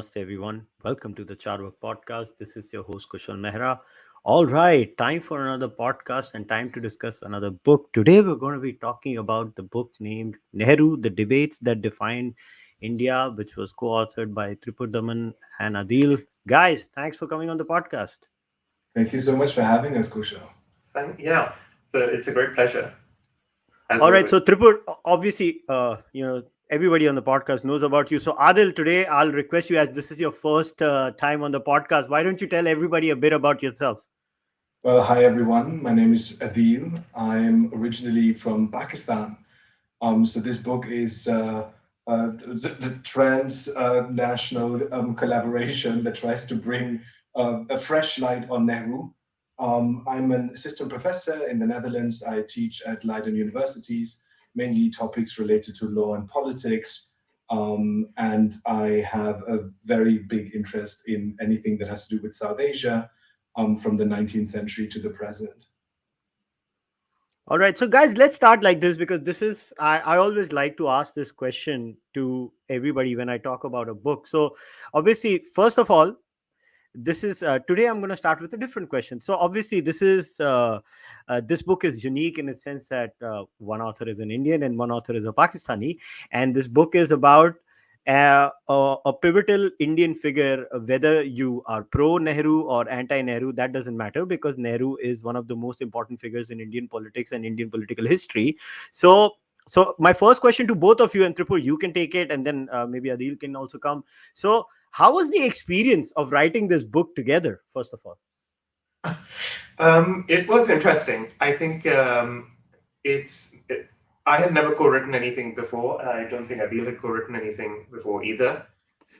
Namaste, everyone. Welcome to the Cārvāka podcast. This is your host, kushalmehra. All right, time for another podcast and time to discuss another book. Today, we're going to be talking about the book named Nehru, The Debates That Defined India, which was co authored by Tripurdaman and Adeel. Guys, thanks for coming on the podcast. Thank you so much for having us, Kushal. Yeah, so it's a great pleasure. All right, so Tripur, obviously, everybody on the podcast knows about you. So Adil, today I'll request you, as this is your first time on the podcast, why don't you tell everybody a bit about yourself? Well, hi everyone. My name is Adeel. I'm originally from Pakistan. So this book is the transnational collaboration that tries to bring a fresh light on Nehru. I'm an assistant professor in the Netherlands. I teach at Leiden universities, mainly topics related to law and politics. And I have a very big interest in anything that has to do with South Asia, from the 19th century to the present. All right, so guys, let's start like this because this is, I always like to ask this question to everybody when I talk about a book. So obviously, first of all, this is today I'm going to start with a different question. So obviously this book is unique in a sense that one author is an Indian and one author is a Pakistani, and this book is about a pivotal Indian figure. Whether you are pro Nehru or anti Nehru, that doesn't matter, because Nehru is one of the most important figures in Indian politics and Indian political history. So my first question to both of you, and Tripur, you can take it, and then maybe Adeel can also come. So how was the experience of writing this book together, first of all? It was interesting. I think I had never co-written anything before, and I don't think Adeel had co-written anything before either.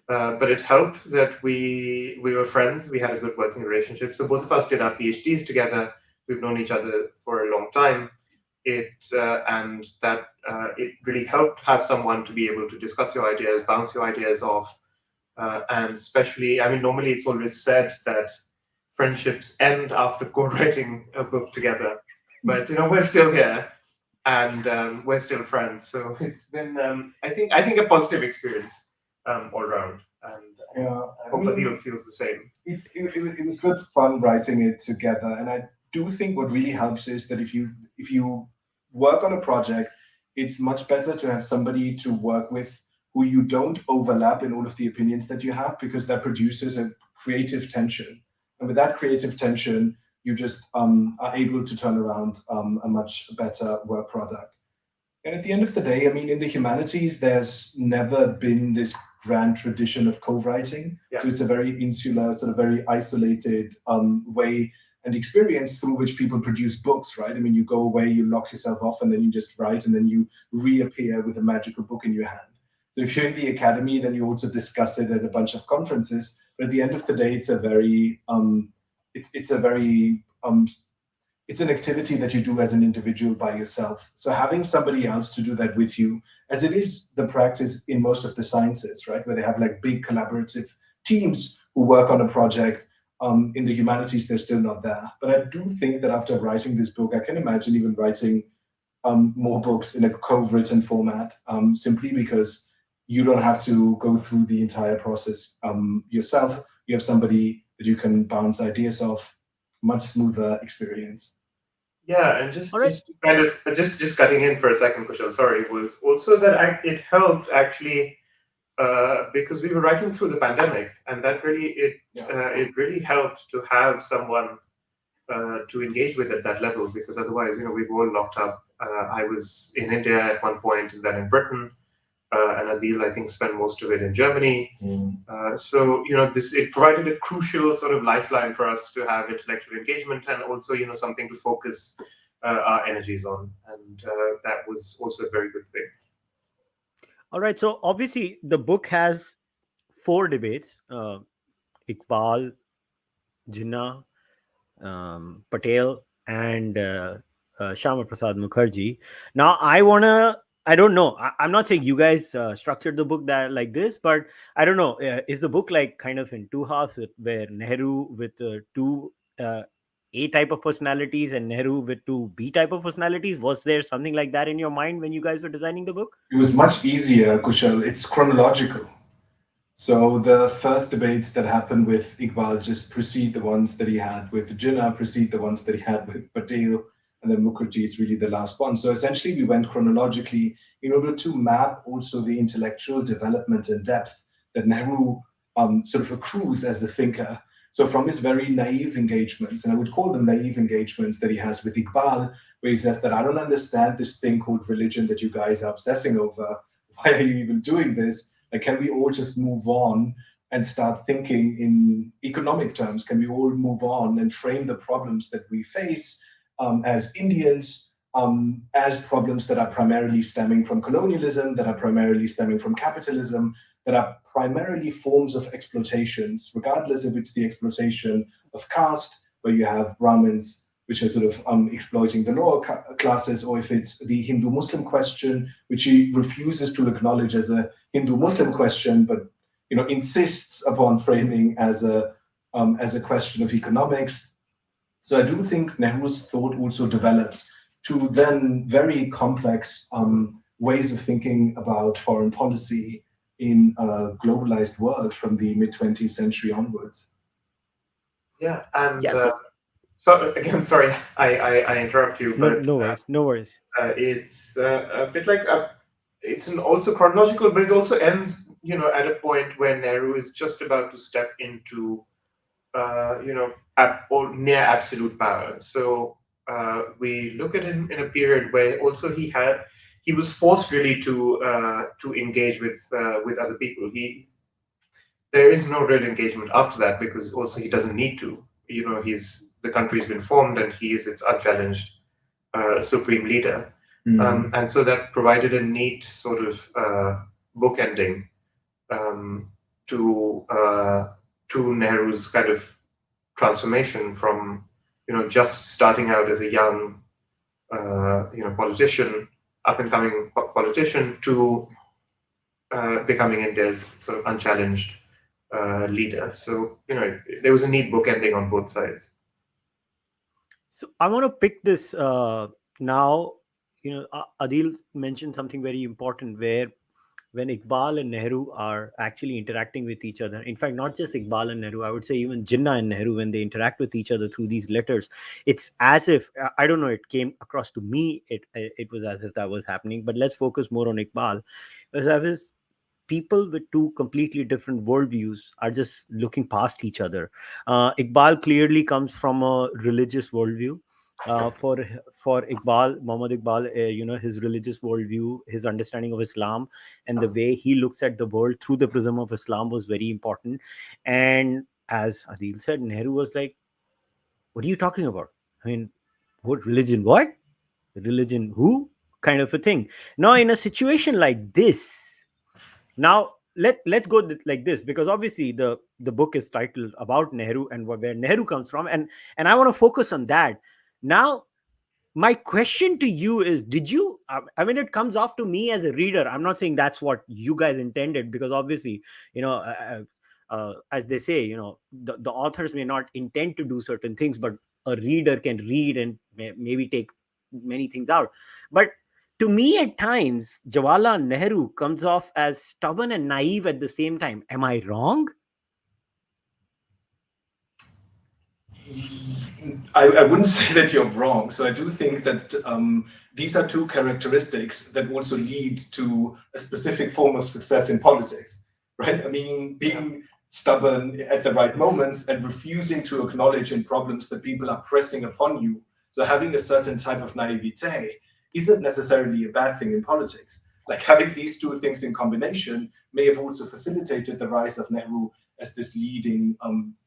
But it helped that we were friends. We had a good working relationship. So both of us did our PhDs together. We've known each other for a long time. It really helped to have someone to be able to discuss your ideas, bounce your ideas off. And especially, I mean, normally it's always said that friendships end after co-writing a book together, but we're still here, and we're still friends. So it's been, I think, a positive experience all around, and I hope Adeel feels the same. It was good fun writing it together, and I do think what really helps is that if you work on a project, it's much better to have somebody to work with who you don't overlap in all of the opinions that you have, because that produces a creative tension. And with that creative tension, you just are able to turn around a much better work product. And at the end of the day, I mean, in the humanities, there's never been this grand tradition of co-writing. Yeah. So it's a very insular, sort of very isolated way and experience through which people produce books, right? I mean, you go away, you lock yourself off, and then you just write, and then you reappear with a magical book in your hand. So if you're in the academy, then you also discuss it at a bunch of conferences. But at the end of the day, it's a very it's an activity that you do as an individual by yourself. So having somebody else to do that with you, as it is the practice in most of the sciences, right, where they have like big collaborative teams who work on a project. In the humanities, they're still not there. But I do think that after writing this book, I can imagine even writing more books in a co-written format, simply because you don't have to go through the entire process yourself. You have somebody that you can bounce ideas off. Much smoother experience. Yeah, and just to kind of just cutting in for a second, Kushal, sorry, was also that it helped actually because we were writing through the pandemic, and that really it really helped to have someone to engage with at that level, because otherwise, we were all locked up. I was in India at one point, and then in Britain. And Adeel, I think, spent most of it in Germany. So, it provided a crucial sort of lifeline for us to have intellectual engagement, and also, something to focus our energies on. And that was also a very good thing. All right, so obviously the book has 4 debates: Iqbal, Jinnah, Patel, and Syama Prasad Mookerjee. Now, I don't know. I'm not saying you guys structured the book that like this, but I don't know. Is the book like kind of in 2 halves, where Nehru with 2 A type of personalities and Nehru with 2 B type of personalities? Was there something like that in your mind when you guys were designing the book? It was much easier, Kushal. It's chronological. So the first debates that happened with Iqbal just precede the ones that he had with Jinnah, precede the ones that he had with Patel, and then Mukherjee is really the last one. So essentially, we went chronologically in order to map also the intellectual development and depth that Nehru sort of accrues as a thinker. So from his very naive engagements, and I would call them naive engagements that he has with Iqbal, where he says that I don't understand this thing called religion that you guys are obsessing over. Why are you even doing this? Like, can we all just move on and start thinking in economic terms? Can we all move on and frame the problems that we face as Indians as problems that are primarily stemming from colonialism, that are primarily stemming from capitalism, that are primarily forms of exploitations, regardless if it's the exploitation of caste, where you have Brahmins, which are sort of exploiting the lower classes, or if it's the Hindu-Muslim question, which he refuses to acknowledge as a Hindu-Muslim question, but insists upon framing as a question of economics. So I do think Nehru's thought also develops to then very complex ways of thinking about foreign policy in a globalized world from the mid 20th century onwards. Yeah, and Yeah. So so again, sorry, I interrupt you, no, but no worries, no worries. it's a bit like it's an also chronological, but it also ends, at a point where Nehru is just about to step into, or near absolute power. So we look at him in a period where also he was forced really to engage with other people. There is no real engagement after that because also he doesn't need to. The country's been formed and he is its unchallenged supreme leader. And so that provided a neat sort of bookending um, to Nehru's kind of transformation from just starting out as a young politician, up and coming politician, to becoming India's sort of unchallenged leader. So there was a neat bookending on both sides. So I want to pick this now. Adil mentioned something very important where when Iqbal and Nehru are actually interacting with each other. In fact, not just Iqbal and Nehru, I would say even Jinnah and Nehru, when they interact with each other through these letters, it's as if I don't know. It came across to me. It was as if that was happening. But let's focus more on Iqbal, as I was people with two completely different worldviews are just looking past each other. Iqbal clearly comes from a religious worldview. For Iqbal, Muhammad Iqbal, his religious worldview, his understanding of Islam, and the way he looks at the world through the prism of Islam was very important. And as Adil said, Nehru was like, "What are you talking about? I mean, what religion? What religion? Who?" Kind of a thing. Now, in a situation like this, now let's go like this, because obviously the book is titled about Nehru and where Nehru comes from, and I want to focus on that. Now, my question to you is, did you I mean, it comes off to me as a reader, I'm not saying that's what you guys intended, because obviously, you know as they say, the authors may not intend to do certain things, but a reader can read and maybe take many things out. But to me, at times, Jawaharlal Nehru comes off as stubborn and naive at the same time. Am I wrong? I wouldn't say that you're wrong. So I do think that these are two characteristics that also lead to a specific form of success in politics, right? I mean, being stubborn at the right moments and refusing to acknowledge in problems that people are pressing upon you. So having a certain type of naivete isn't necessarily a bad thing in politics. Like, having these two things in combination may have also facilitated the rise of Nehru as this leading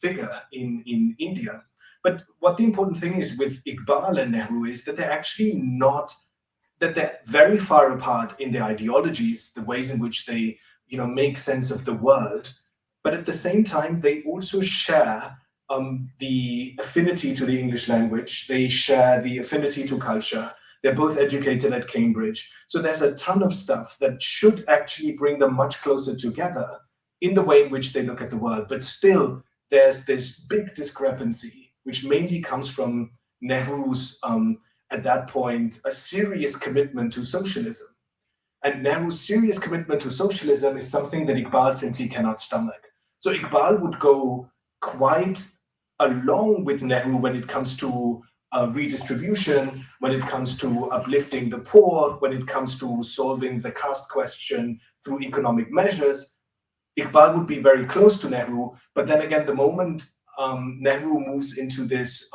figure in India. But what the important thing is with Iqbal and Nehru is that they're actually not, that they're very far apart in their ideologies, the ways in which they, make sense of the world. But at the same time, they also share the affinity to the English language. They share the affinity to culture. They're both educated at Cambridge. So there's a ton of stuff that should actually bring them much closer together in the way in which they look at the world. But still, there's this big discrepancy, which mainly comes from Nehru's, at that point, a serious commitment to socialism. And Nehru's serious commitment to socialism is something that Iqbal simply cannot stomach. So Iqbal would go quite along with Nehru when it comes to redistribution, when it comes to uplifting the poor, when it comes to solving the caste question through economic measures. Iqbal would be very close to Nehru, but then again, the moment Nehru moves into this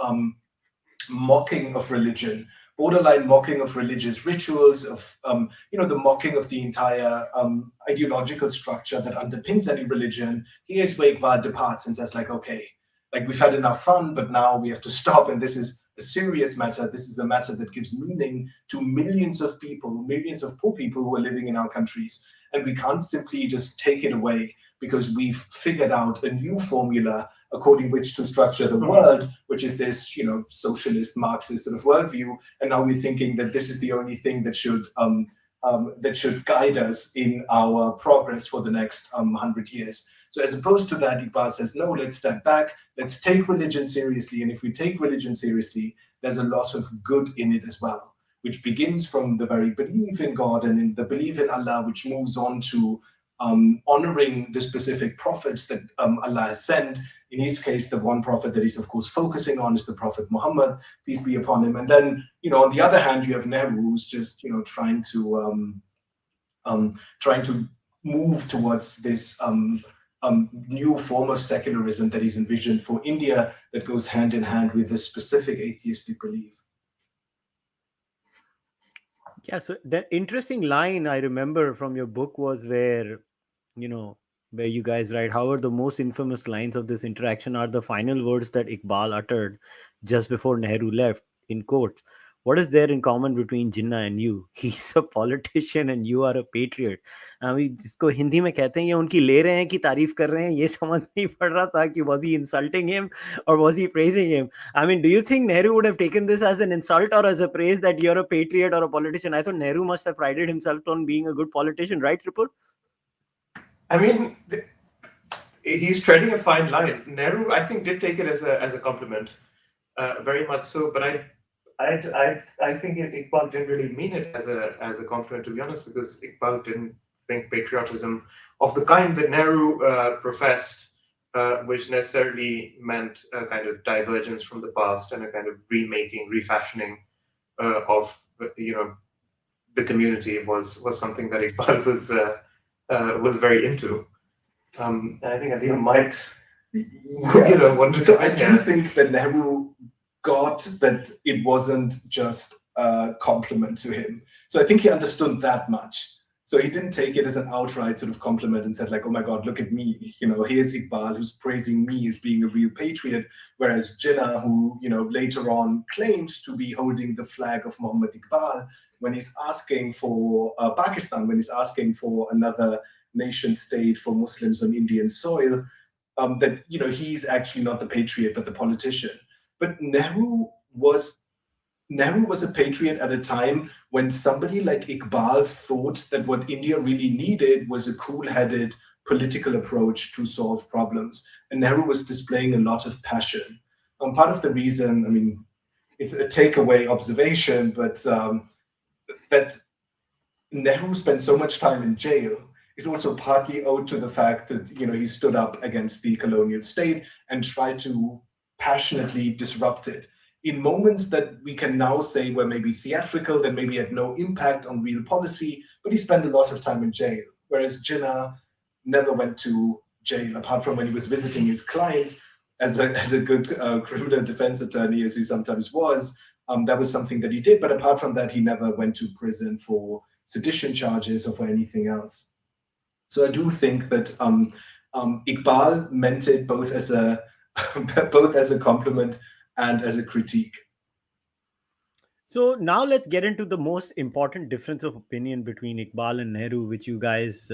mocking of religion, borderline mocking of religious rituals, of the mocking of the entire ideological structure that underpins any religion. Here's where Iqbal departs and says, like, okay, like we've had enough fun, but now we have to stop. And this is a serious matter. This is a matter that gives meaning to millions of people, millions of poor people who are living in our countries. And we can't simply just take it away because we've figured out a new formula according which to structure the world, which is this, socialist, Marxist sort of worldview. And now we're thinking that this is the only thing that should guide us in our progress for the next 100 years. So as opposed to that, Iqbal says, no, let's step back, let's take religion seriously. And if we take religion seriously, there's a lot of good in it as well, which begins from the very belief in God and in the belief in Allah, which moves on to honoring the specific prophets that Allah has sent. In his case, the one prophet that he's of course focusing on is the Prophet Muhammad, peace be upon him. And then, on the other hand, you have Nehru, who's just, trying to move towards this new form of secularism that he's envisioned for India that goes hand in hand with this specific atheistic belief. Yeah, so the interesting line I remember from your book was you know, where you guys write, however, the most infamous lines of this interaction are the final words that Iqbal uttered just before Nehru left, in quotes. What is there in common between Jinnah and you? He's a politician and you are a patriot. जिसको हिंदी में कहते हैं, ये उनकी ले रहे हैं कि तारीफ कर रहे हैं, ये समझ नहीं पड़ रहा था कि was he insulting him or was he praising him? I mean, do you think Nehru would have taken this as an insult or as a praise that you're a patriot or a politician? I thought Nehru must have prided himself on being a good politician, right, Tripur? I mean, he's treading a fine line. Nehru, I think, did take it as a compliment, very much so. But I think Iqbal didn't really mean it as a compliment, to be honest, because Iqbal didn't think patriotism of the kind that Nehru professed, which necessarily meant a kind of divergence from the past and a kind of remaking, refashioning of the community was something that Iqbal was very into. I think Adeel might want to. So I do think that Nehru got that it wasn't just a compliment to him. So I think he understood that much. So he didn't take it as an outright sort of compliment and said, like, oh my God, look at me. Here's Iqbal who's praising me as being a real patriot, whereas Jinnah, who, later on claims to be holding the flag of Muhammad Iqbal, when he's asking for Pakistan, when he's asking for another nation state for Muslims on Indian soil, that, he's actually not the patriot, but the politician. But Nehru was a patriot at a time when somebody like Iqbal thought that what India really needed was a cool-headed political approach to solve problems. And Nehru was displaying a lot of passion. Part of the reason, I mean, it's a takeaway observation, but that Nehru spent so much time in jail is also partly owed to the fact that, he stood up against the colonial state and tried to passionately disrupt it in moments that we can now say were maybe theatrical, that maybe had no impact on real policy, but he spent a lot of time in jail. Whereas Jinnah never went to jail, apart from when he was visiting his clients as a good criminal defense attorney, as he sometimes was. That was something that he did, but apart from that, he never went to prison for sedition charges or for anything else. So I do think that Iqbal meant it both as a both as a compliment and as a critique. So now let's get into the most important difference of opinion between Iqbal and Nehru, which you guys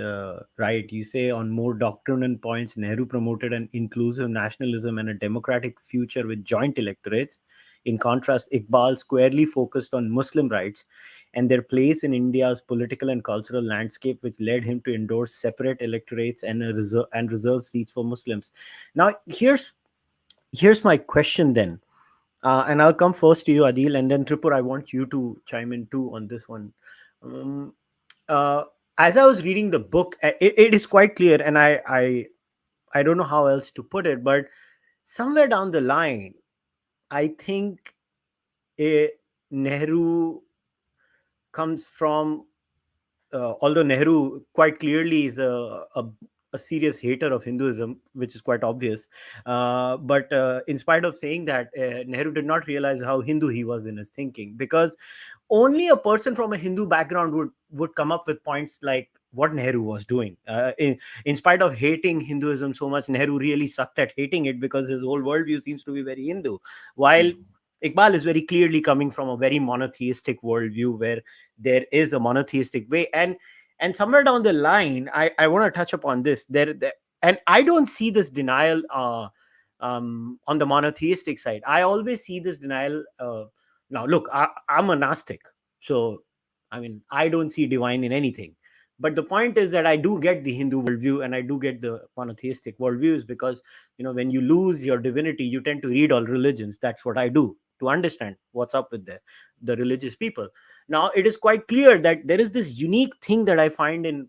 write. You say on more doctrinal points, Nehru promoted an inclusive nationalism and a democratic future with joint electorates. In contrast, Iqbal squarely focused on Muslim rights and their place in India's political and cultural landscape, which led him to endorse separate electorates and reserve seats for Muslims. Now, here's my question then. And I'll come first to you, Adeel, and then Tripur. I want you to chime in too on this one. Um, uh, as I was reading the book, it is quite clear, and I don't know how else to put it, but somewhere down the line, I think Nehru comes from, although Nehru quite clearly is a serious hater of Hinduism, which is quite obvious. But in spite of saying that, Nehru did not realize how Hindu he was in his thinking, because only a person from a Hindu background would come up with points like what Nehru was doing. In spite of hating Hinduism so much, Nehru really sucked at hating it, because his whole worldview seems to be very Hindu, while Iqbal is very clearly coming from a very monotheistic worldview, where there is a monotheistic way. And somewhere down the line, I want to touch upon this. And I don't see this denial on the monotheistic side. I always see this denial. Now, look, I'm a Gnostic, so I mean, I don't see divine in anything. But the point is that I do get the Hindu worldview and I do get the monotheistic worldviews, because when you lose your divinity, you tend to read all religions. That's what I do, to understand what's up with the religious people. Now, it is quite clear that there is this unique thing that I find in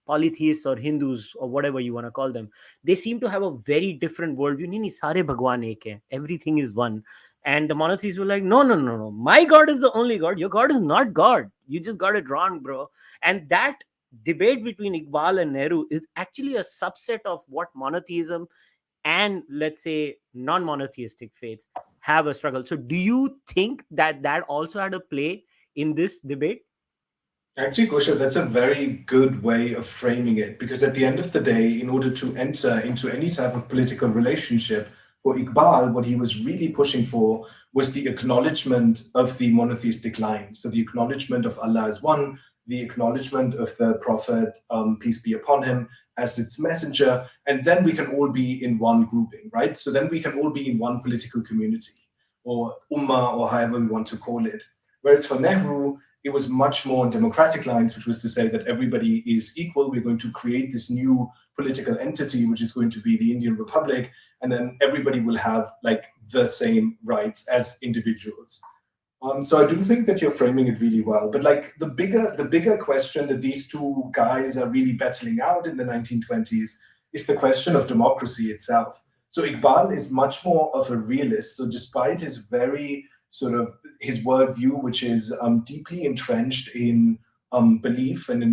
polytheists or Hindus or whatever you want to call them. They seem to have a very different worldview. Nahi, nahi, sare bhagwan ek hai. Everything is one. And the monotheists were like, no, no, no, no. My God is the only God. Your God is not God. You just got it wrong, bro. And that debate between Iqbal and Nehru is actually a subset of what monotheism and, let's say, non-monotheistic faiths have a struggle. So do you think that that also had a play in this debate? Actually, Kosha, that's a very good way of framing it, because at the end of the day, in order to enter into any type of political relationship, for Iqbal, what he was really pushing for was the acknowledgement of the monotheistic line. So the acknowledgement of Allah as one, the acknowledgement of the Prophet, peace be upon him, as its messenger, and then we can all be in one grouping, right? So then we can all be in one political community, or ummah, or however we want to call it. Whereas for Nehru, it was much more on democratic lines, which was to say that everybody is equal. We're going to create this new political entity, which is going to be the Indian Republic, and then everybody will have like the same rights as individuals. So I do think that you're framing it really well. But like the bigger question that these two guys are really battling out in the 1920s is the question of democracy itself. So Iqbal is much more of a realist. So despite his very sort of his worldview, which is deeply entrenched in belief and in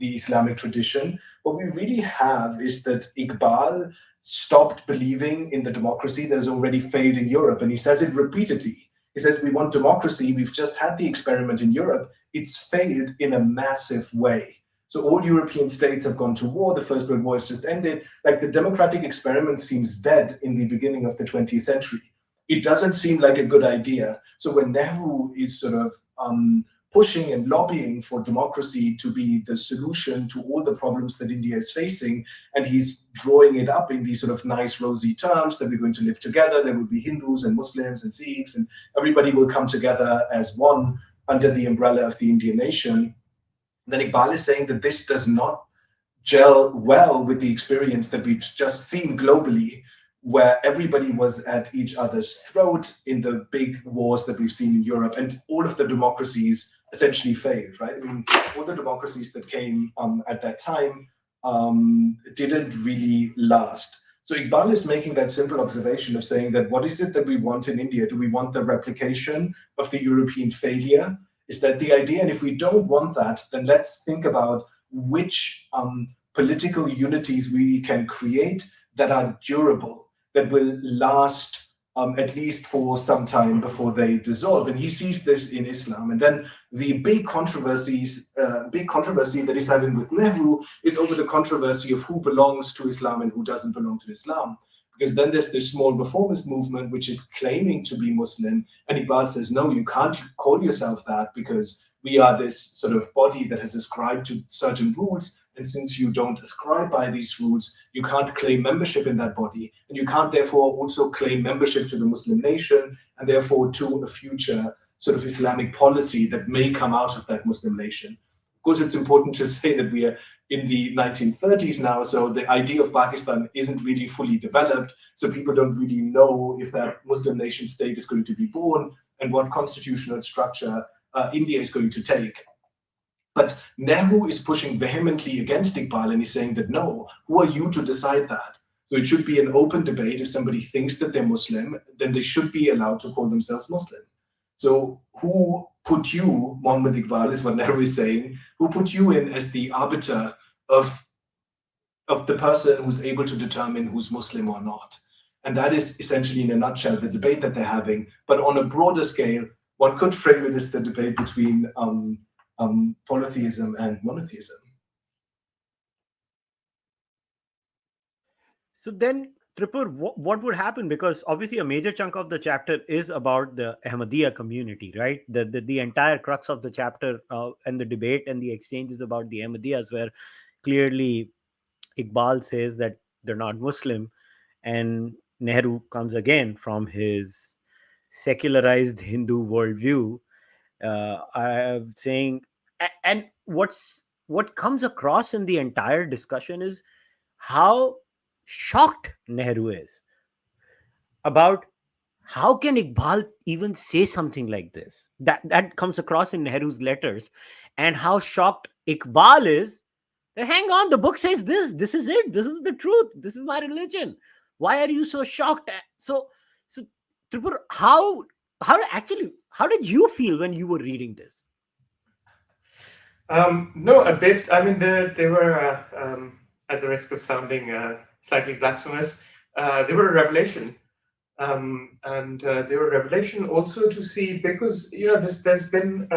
the Islamic tradition, what we really have is that Iqbal stopped believing in the democracy that has already failed in Europe. And he says it repeatedly. He says, we want democracy. We've just had the experiment in Europe. It's failed in a massive way. So all European states have gone to war. The First World War has just ended. Like the democratic experiment seems dead in the beginning of the 20th century. It doesn't seem like a good idea. So when Nehru is sort of pushing and lobbying for democracy to be the solution to all the problems that India is facing, and he's drawing it up in these sort of nice, rosy terms that we're going to live together. There will be Hindus and Muslims and Sikhs, and everybody will come together as one under the umbrella of the Indian nation. Then Iqbal is saying that this does not gel well with the experience that we've just seen globally, where everybody was at each other's throat in the big wars that we've seen in Europe, and all of the democracies essentially failed, right? I mean, all the democracies that came at that time didn't really last. So Iqbal is making that simple observation of saying that what is it that we want in India? Do we want the replication of the European failure? Is that the idea? And if we don't want that, then let's think about which political unities we can create that are durable, that will last at least for some time before they dissolve. And he sees this in Islam. And then the big controversy that he's having with Nehru is over the controversy of who belongs to Islam and who doesn't belong to Islam. Because then there's this small reformist movement which is claiming to be Muslim, and Iqbal says, no, you can't call yourself that, because we are this sort of body that has ascribed to certain rules, and since you don't ascribe by these rules, you can't claim membership in that body, and you can't therefore also claim membership to the Muslim nation, and therefore to a future sort of Islamic policy that may come out of that Muslim nation. Of course, it's important to say that we are in the 1930s now, so the idea of Pakistan isn't really fully developed, so people don't really know if that Muslim nation state is going to be born and what constitutional structure India is going to take. But Nehru is pushing vehemently against Iqbal, and he's saying that no, who are you to decide that? So it should be an open debate. If somebody thinks that they're Muslim, then they should be allowed to call themselves Muslim. So who put you, Muhammad Iqbal is what Nehru is saying, who put you in as the arbiter of the person who's able to determine who's Muslim or not? And that is essentially, in a nutshell, the debate that they're having. But on a broader scale, one could frame it as the debate between polytheism and monotheism. So then, Tripur, what would happen? Because obviously, a major chunk of the chapter is about the Ahmadiyya community, right? The entire crux of the chapter and the debate and the exchange is about the Ahmadiyyas, where clearly Iqbal says that they're not Muslim, and Nehru comes again from his secularized Hindu worldview, saying, and what comes across in the entire discussion is how shocked Nehru is about how can Iqbal even say something like this. That comes across in Nehru's letters, and how shocked Iqbal is that, hang on, the book says this is it, this is the truth, this is my religion. Why are you so shocked? So Tripur, how did you feel when you were reading this? No, a bit. I mean, they were, at the risk of sounding slightly blasphemous, they were a revelation. And they were a revelation also to see, because, there's been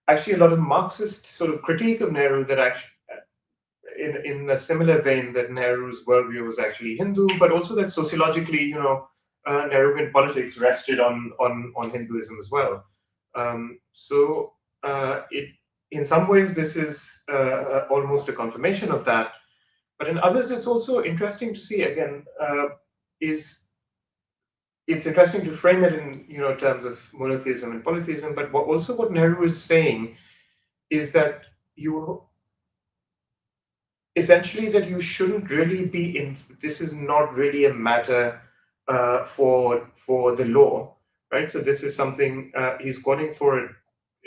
actually a lot of Marxist sort of critique of Nehru that actually, in a similar vein, that Nehru's worldview was actually Hindu, but also that sociologically, Nehruvian politics rested on Hinduism as well. So it, in some ways, this is almost a confirmation of that. But in others, it's also interesting to see, again, it's interesting to frame it in terms of monotheism and polytheism. But what Nehru is saying is that you essentially that you shouldn't really be in. This is not really a matter for the law, right? So this is something he's calling for,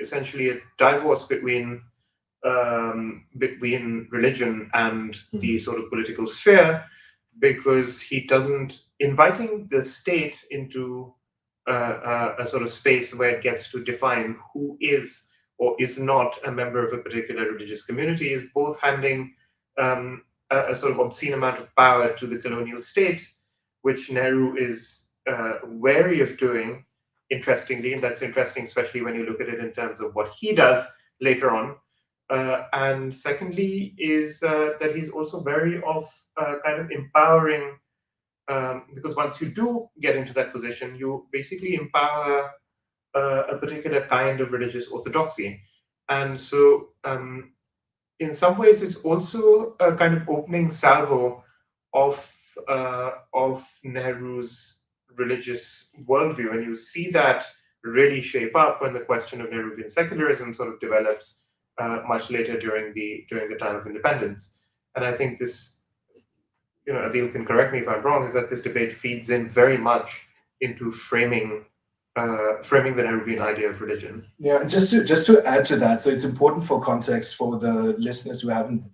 essentially a divorce between religion and the sort of political sphere, because he doesn't inviting the state into a sort of space where it gets to define who is or is not a member of a particular religious community, is both handing a sort of obscene amount of power to the colonial state, which Nehru is wary of doing, interestingly, and that's interesting, especially when you look at it in terms of what he does later on. And secondly, is that he's also wary of kind of empowering, because once you do get into that position, you basically empower a particular kind of religious orthodoxy. And so, in some ways, it's also a kind of opening salvo of Nehru's religious worldview, and you see that really shape up when the question of Nehruvian secularism sort of develops much later during the time of independence. And I think this, Adeel can correct me if I'm wrong, is that this debate feeds in very much into framing the Nehruvian idea of religion. Yeah, just to add to that, so it's important for context for the listeners who haven't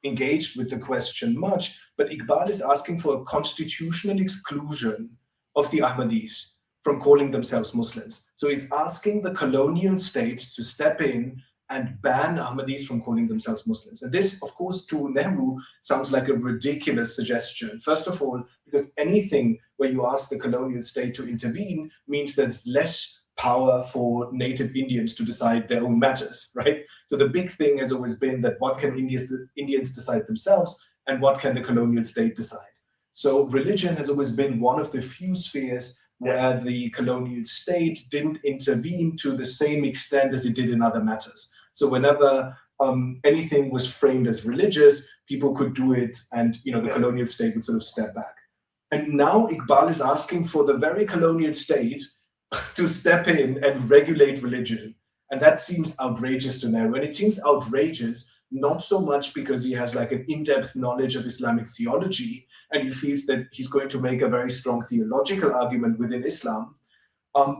engaged with the question much, but Iqbal is asking for a constitutional exclusion of the Ahmadis from calling themselves Muslims. So he's asking the colonial states to step in and ban Ahmadis from calling themselves Muslims. And this, of course, to Nehru sounds like a ridiculous suggestion. First of all, because anything where you ask the colonial state to intervene means there's less power for native Indians to decide their own matters, right? So the big thing has always been that what can Indians decide themselves and what can the colonial state decide? So religion has always been one of the few spheres where the colonial state didn't intervene to the same extent as it did in other matters. So whenever anything was framed as religious, people could do it, and the colonial state would sort of step back. And now Iqbal is asking for the very colonial state to step in and regulate religion. And that seems outrageous to Nehru. And it seems outrageous not so much because he has like an in-depth knowledge of Islamic theology and he feels that he's going to make a very strong theological argument within Islam,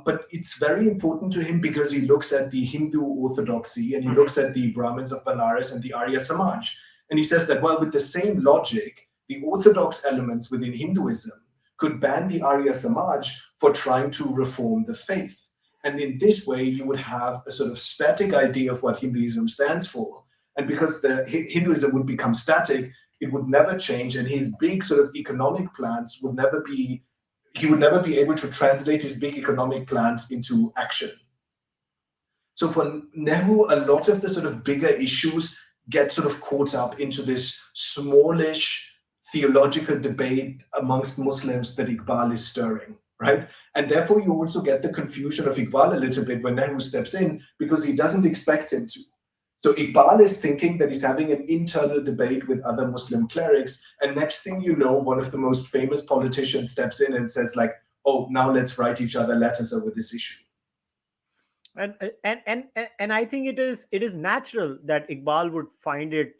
But it's very important to him because he looks at the Hindu orthodoxy and he looks at the Brahmins of Banaras and the Arya Samaj. And he says that, well, with the same logic, the orthodox elements within Hinduism could ban the Arya Samaj for trying to reform the faith. And in this way, you would have a sort of static idea of what Hinduism stands for. And because the Hinduism would become static, it would never change. And his big sort of economic plans would never be, he would never be able to translate his big economic plans into action. So for Nehru, a lot of the sort of bigger issues get sort of caught up into this smallish theological debate amongst Muslims that Iqbal is stirring, right? And therefore, you also get the confusion of Iqbal a little bit when Nehru steps in because he doesn't expect him to. So Iqbal is thinking that he's having an internal debate with other Muslim clerics, and next thing you know, one of the most famous politicians steps in and says like, "Oh, now let's write each other letters over this issue." And I think it is natural that Iqbal would find it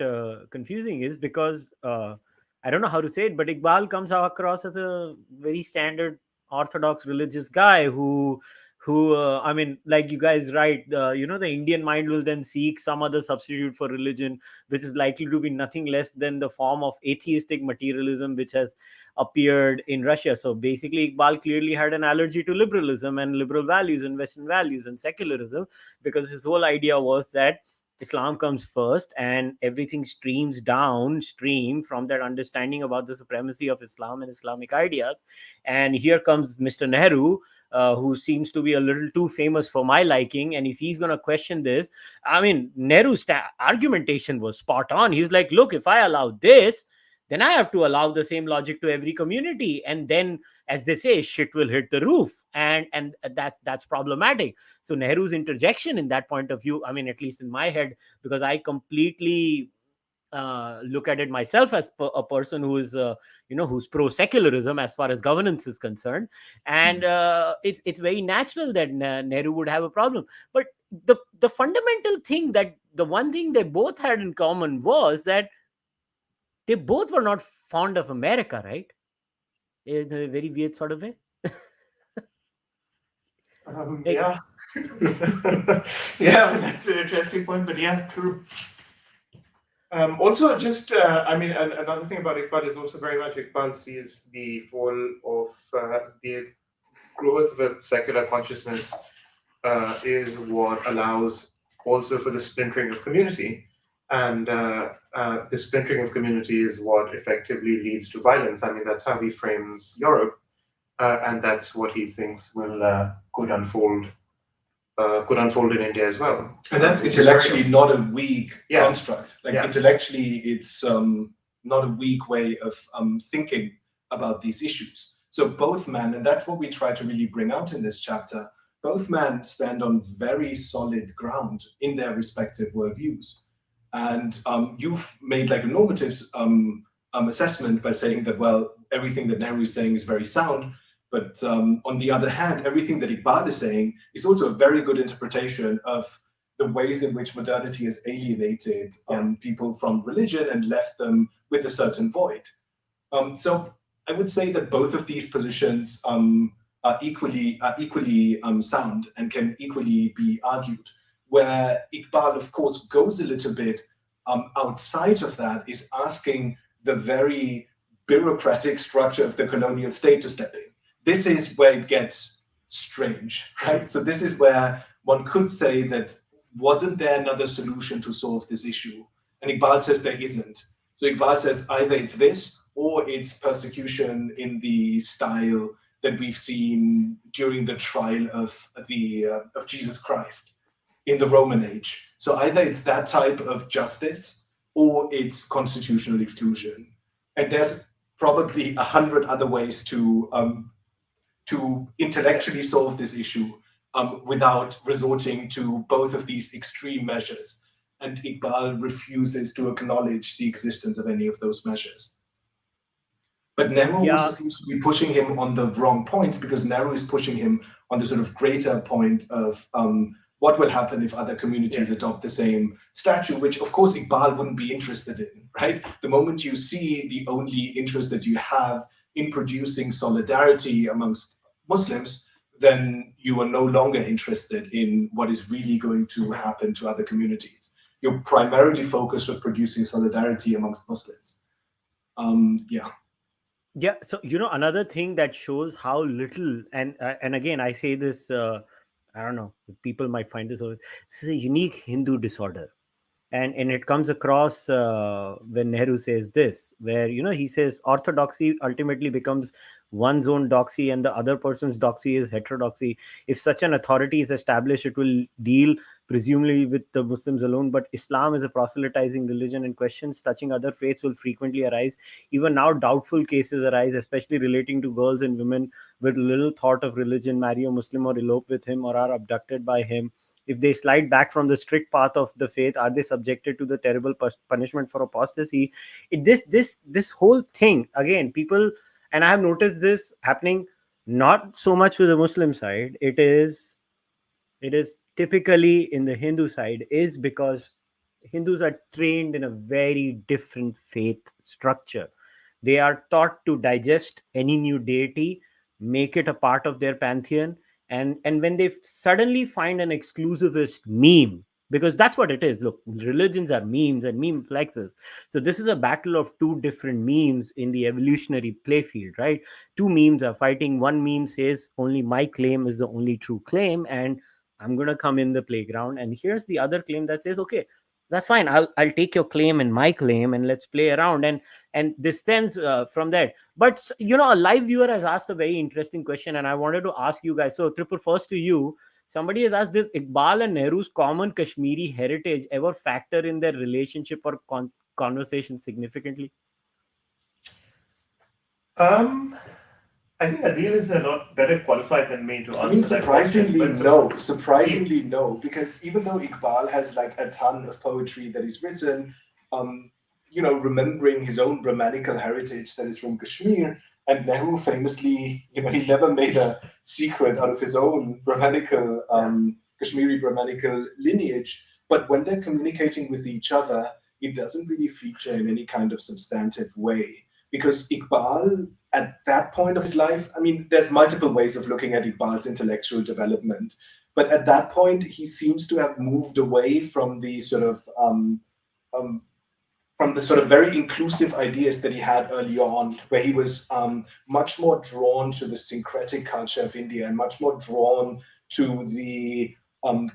confusing, is because I don't know how to say it, but Iqbal comes across as a very standard orthodox religious guy who I mean, like you guys write, the Indian mind will then seek some other substitute for religion, which is likely to be nothing less than the form of atheistic materialism which has appeared in Russia. So basically, Iqbal clearly had an allergy to liberalism and liberal values and Western values and secularism, because his whole idea was that Islam comes first and everything streams downstream from that understanding about the supremacy of Islam and Islamic ideas. And here comes Mr. Nehru, who seems to be a little too famous for my liking. And if he's going to question this, I mean, Nehru's argumentation was spot on. He's like, look, if I allow this, then I have to allow the same logic to every community, and then, as they say, shit will hit the roof, and that's problematic. So Nehru's interjection in that point of view, I mean, at least in my head, because I completely look at it myself as a person who is who's pro secularism as far as governance is concerned, and it's very natural that Nehru would have a problem. But the fundamental thing, that the one thing they both had in common was that they both were not fond of America, right? In a very weird sort of way. Yeah. Yeah, that's an interesting point, but yeah, true. Also, just, I mean, another thing about Iqbal is also very much Iqbal sees the fall of the growth of a secular consciousness is what allows also for the splintering of community. And the splintering of community is what effectively leads to violence. I mean, that's how he frames Europe, and that's what he thinks could unfold in India as well. And that's intellectually not a weak construct. Like intellectually, it's not a weak way of thinking about these issues. So both men, and that's what we try to really bring out in this chapter, both men stand on very solid ground in their respective worldviews. And you've made like a normative assessment by saying that, well, everything that Nehru is saying is very sound. But on the other hand, everything that Iqbal is saying is also a very good interpretation of the ways in which modernity has alienated people from religion and left them with a certain void. So I would say that both of these positions are equally sound and can equally be argued. Where Iqbal, of course, goes a little bit outside of that, is asking the very bureaucratic structure of the colonial state to step in. This is where it gets strange, right? So this is where one could say that, wasn't there another solution to solve this issue? And Iqbal says there isn't. So Iqbal says either it's this or it's persecution in the style that we've seen during the trial of Jesus Christ in the Roman age. So either it's that type of justice or it's constitutional exclusion. And there's probably 100 other ways to intellectually solve this issue without resorting to both of these extreme measures. And Iqbal refuses to acknowledge the existence of any of those measures. But Nehru also seems to be pushing him on the wrong points, because Nehru is pushing him on the sort of greater point of what will happen if other communities adopt the same statute, which of course Iqbal wouldn't be interested in, right? The moment you see the only interest that you have in producing solidarity amongst Muslims, then you are no longer interested in what is really going to happen to other communities. You're primarily focused on producing solidarity amongst Muslims. Yeah. Yeah, so another thing that shows how little, and again I say this, I don't know, people might find this is a unique Hindu disorder, and it comes across when Nehru says this, where he says orthodoxy ultimately becomes one's own doxy and the other person's doxy is heterodoxy. If such an authority is established, it will deal presumably with the Muslims alone, but Islam is a proselytizing religion and questions touching other faiths will frequently arise. Even now doubtful cases arise, especially relating to girls and women with little thought of religion marry a Muslim or elope with him or are abducted by him. If they slide back from the strict path of the faith, are they subjected to the terrible punishment for apostasy? This whole thing, again, people, and I have noticed this happening not so much with the Muslim side. It is typically in the Hindu side, is because Hindus are trained in a very different faith structure. They are taught to digest any new deity, make it a part of their pantheon, and when they suddenly find an exclusivist meme, because that's what it is. Look, religions are memes and meme flexes. So this is a battle of two different memes in the evolutionary playfield, right? Two memes are fighting. One meme says only my claim is the only true claim, and I'm going to come in the playground. And here's the other claim that says, okay, that's fine. I'll take your claim and my claim and let's play around. And this stems from that. But a live viewer has asked a very interesting question, and I wanted to ask you guys. So Tripur, first to you. Somebody has asked, this Iqbal and Nehru's common Kashmiri heritage ever factor in their relationship or conversation significantly? Um, I think Adeel is a lot better qualified than me to I mean, answer that question. surprisingly, But no. Surprisingly, no. Because even though Iqbal has like a ton of poetry that he's written, um, remembering his own Brahmanical heritage that is from Kashmir, and Nehru famously, he never made a secret out of his own Brahmanical, Kashmiri Brahmanical lineage. But when they're communicating with each other, it doesn't really feature in any kind of substantive way. Because Iqbal, at that point of his life, I mean, there's multiple ways of looking at Iqbal's intellectual development, but at that point, he seems to have moved away um, from the sort of very inclusive ideas that he had early on, where he was much more drawn to the syncretic culture of India and much more drawn to the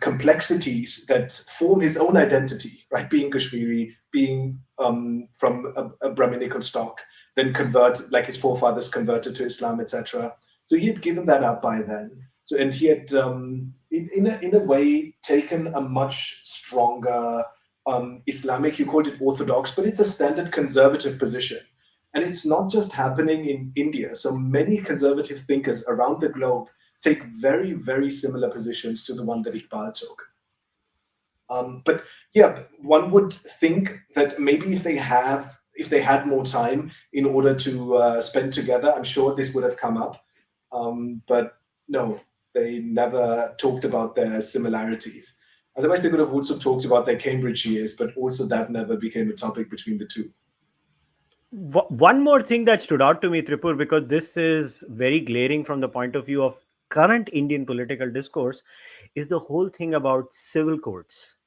complexities that form his own identity, right? Being Kashmiri, being from a Brahminical stock, then convert, like his forefathers converted to Islam, etc. So he had given that up by then. So, and he had, in a way, taken a much stronger Islamic, you called it orthodox, but it's a standard conservative position. And it's not just happening in India. So many conservative thinkers around the globe take very, very similar positions to the one that Iqbal took. But yeah, one would think that maybe if they had more time in order to spend together, I'm sure this would have come up. But no, they never talked about their similarities. Otherwise, they could have also talked about their Cambridge years, but also that never became a topic between the two. One more thing that stood out to me, Tripur, because this is very glaring from the point of view of current Indian political discourse, is the whole thing about civil courts.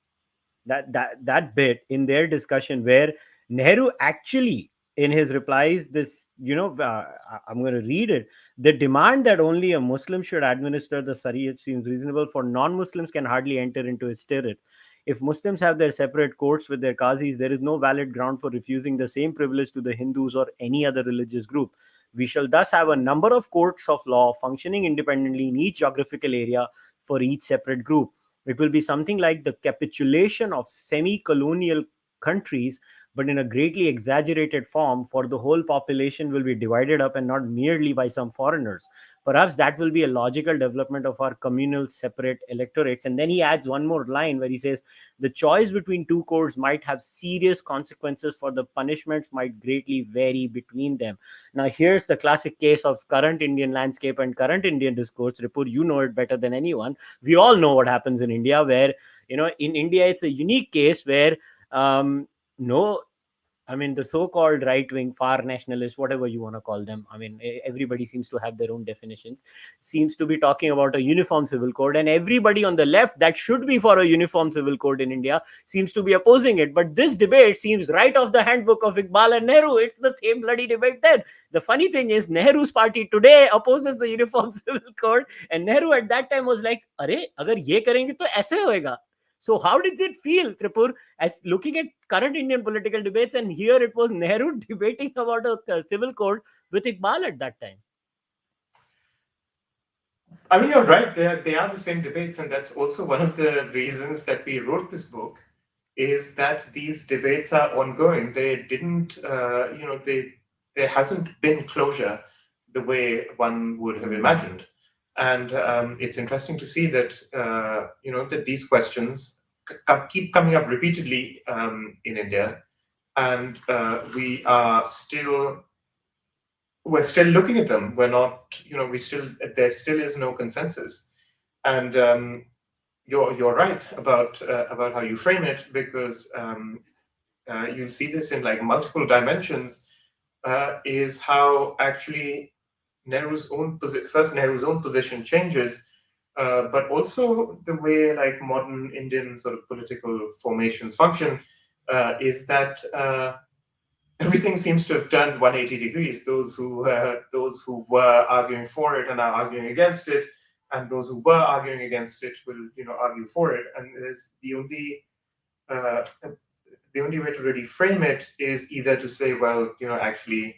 That bit in their discussion where Nehru actually, in his replies, this I'm going to read it. The demand that only a Muslim should administer the Shariat seems reasonable, for non-Muslims can hardly enter into its territory. If Muslims have their separate courts with their qazis, there is no valid ground for refusing the same privilege to the Hindus or any other religious group. We shall thus have a number of courts of law functioning independently in each geographical area for each separate group. It will be something like the capitulation of semi colonial countries, but in a greatly exaggerated form, for the whole population will be divided up and not merely by some foreigners. Perhaps that will be a logical development of our communal separate electorates. And then he adds one more line where he says, the choice between two courts might have serious consequences, for the punishments might greatly vary between them. Now, here's the classic case of current Indian landscape and current Indian discourse. Ripur, you know it better than anyone. We all know what happens in India, where, in India, it's a unique case where, no, I mean, the so-called right-wing, far nationalists, whatever you want to call them. I mean, everybody seems to have their own definitions. Seems to be talking about a uniform civil code, and everybody on the left that should be for a uniform civil code in India seems to be opposing it. But this debate seems right off the handbook of Iqbal and Nehru. It's the same bloody debate then. The funny thing is, Nehru's party today opposes the uniform civil code, and Nehru at that time was like, "अरे, अगर ये करेंगे तो ऐसे होएगा." So how did it feel, Tripur, as looking at current Indian political debates, and here it was Nehru debating about a civil code with Iqbal at that time? I mean, you're right. They are the same debates, and that's also one of the reasons that we wrote this book. Is that these debates are ongoing? They didn't, there hasn't been closure the way one would have imagined, and it's interesting to see that that these questions keep coming up repeatedly in India, and we're still looking at them. We're not, there still is no consensus. And you're right about how you frame it, because you'll see this in like multiple dimensions. Is how actually Nehru's own position changes, but also the way like modern Indian sort of political formations function, is that everything seems to have turned 180 degrees. Those who were arguing for it are now arguing against it, and those who were arguing against it will argue for it. And there's uh, the only way to really frame it is either to say, well, actually,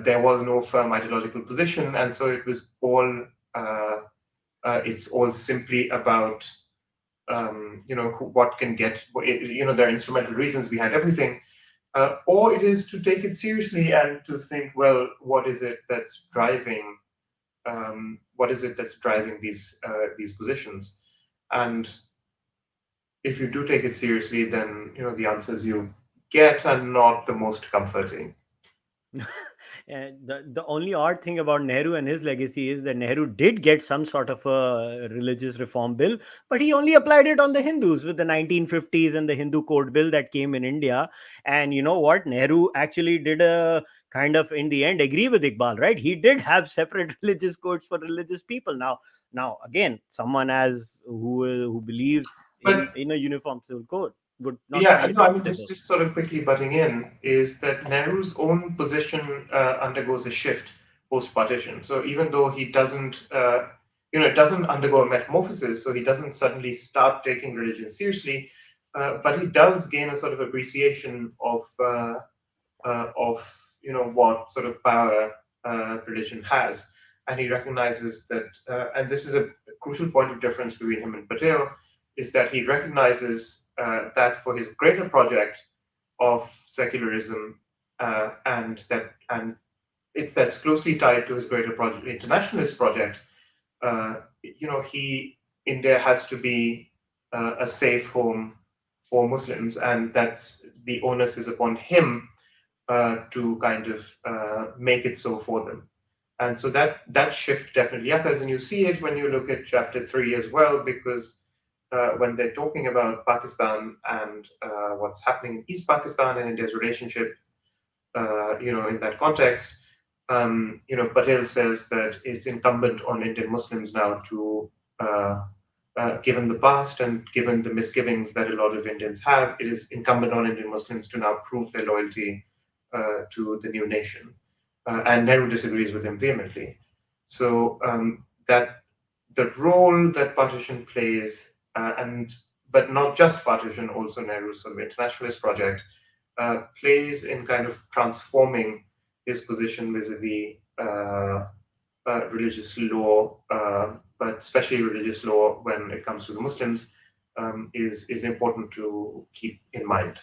there was no firm ideological position, and so it was all it's all simply about what can get, there are instrumental reasons behind everything, or it is to take it seriously and to think, well, what is it that's driving these positions? And if you do take it seriously, then the answers you get are not the most comforting. And the only odd thing about Nehru and his legacy is that Nehru did get some sort of a religious reform bill, but he only applied it on the Hindus with the 1950s and the Hindu code bill that came in India. And you know what? Nehru actually did a kind of, in the end, agree with Iqbal, right? He did have separate religious codes for religious people. Now again, someone as who believes But in a uniform civil code would not yeah, find it no, I mean, comfortable. just sort of quickly butting in, is that Nehru's own position undergoes a shift post-partition. So even though he doesn't, it doesn't undergo a metamorphosis, so he doesn't suddenly start taking religion seriously, but he does gain a sort of appreciation of what sort of power religion has, and he recognizes that, and this is a crucial point of difference between him and Patel, is that he recognizes that for his greater project of secularism, and that's closely tied to his greater project, internationalist project. India has to be a safe home for Muslims, and that's the onus is upon him to kind of make it so for them. And so that shift definitely occurs, and you see it when you look at chapter 3 as well, because when they're talking about Pakistan and what's happening in East Pakistan and India's relationship, in that context, Patel says that it's incumbent on Indian Muslims now to, given the past and given the misgivings that a lot of Indians have, it is incumbent on Indian Muslims to now prove their loyalty to the new nation. And Nehru disagrees with him vehemently. So that the role that partition plays, but not just partition, also Nehru's sort of internationalist project, plays in kind of transforming his position vis-a-vis religious law, but especially religious law when it comes to the Muslims, is important to keep in mind.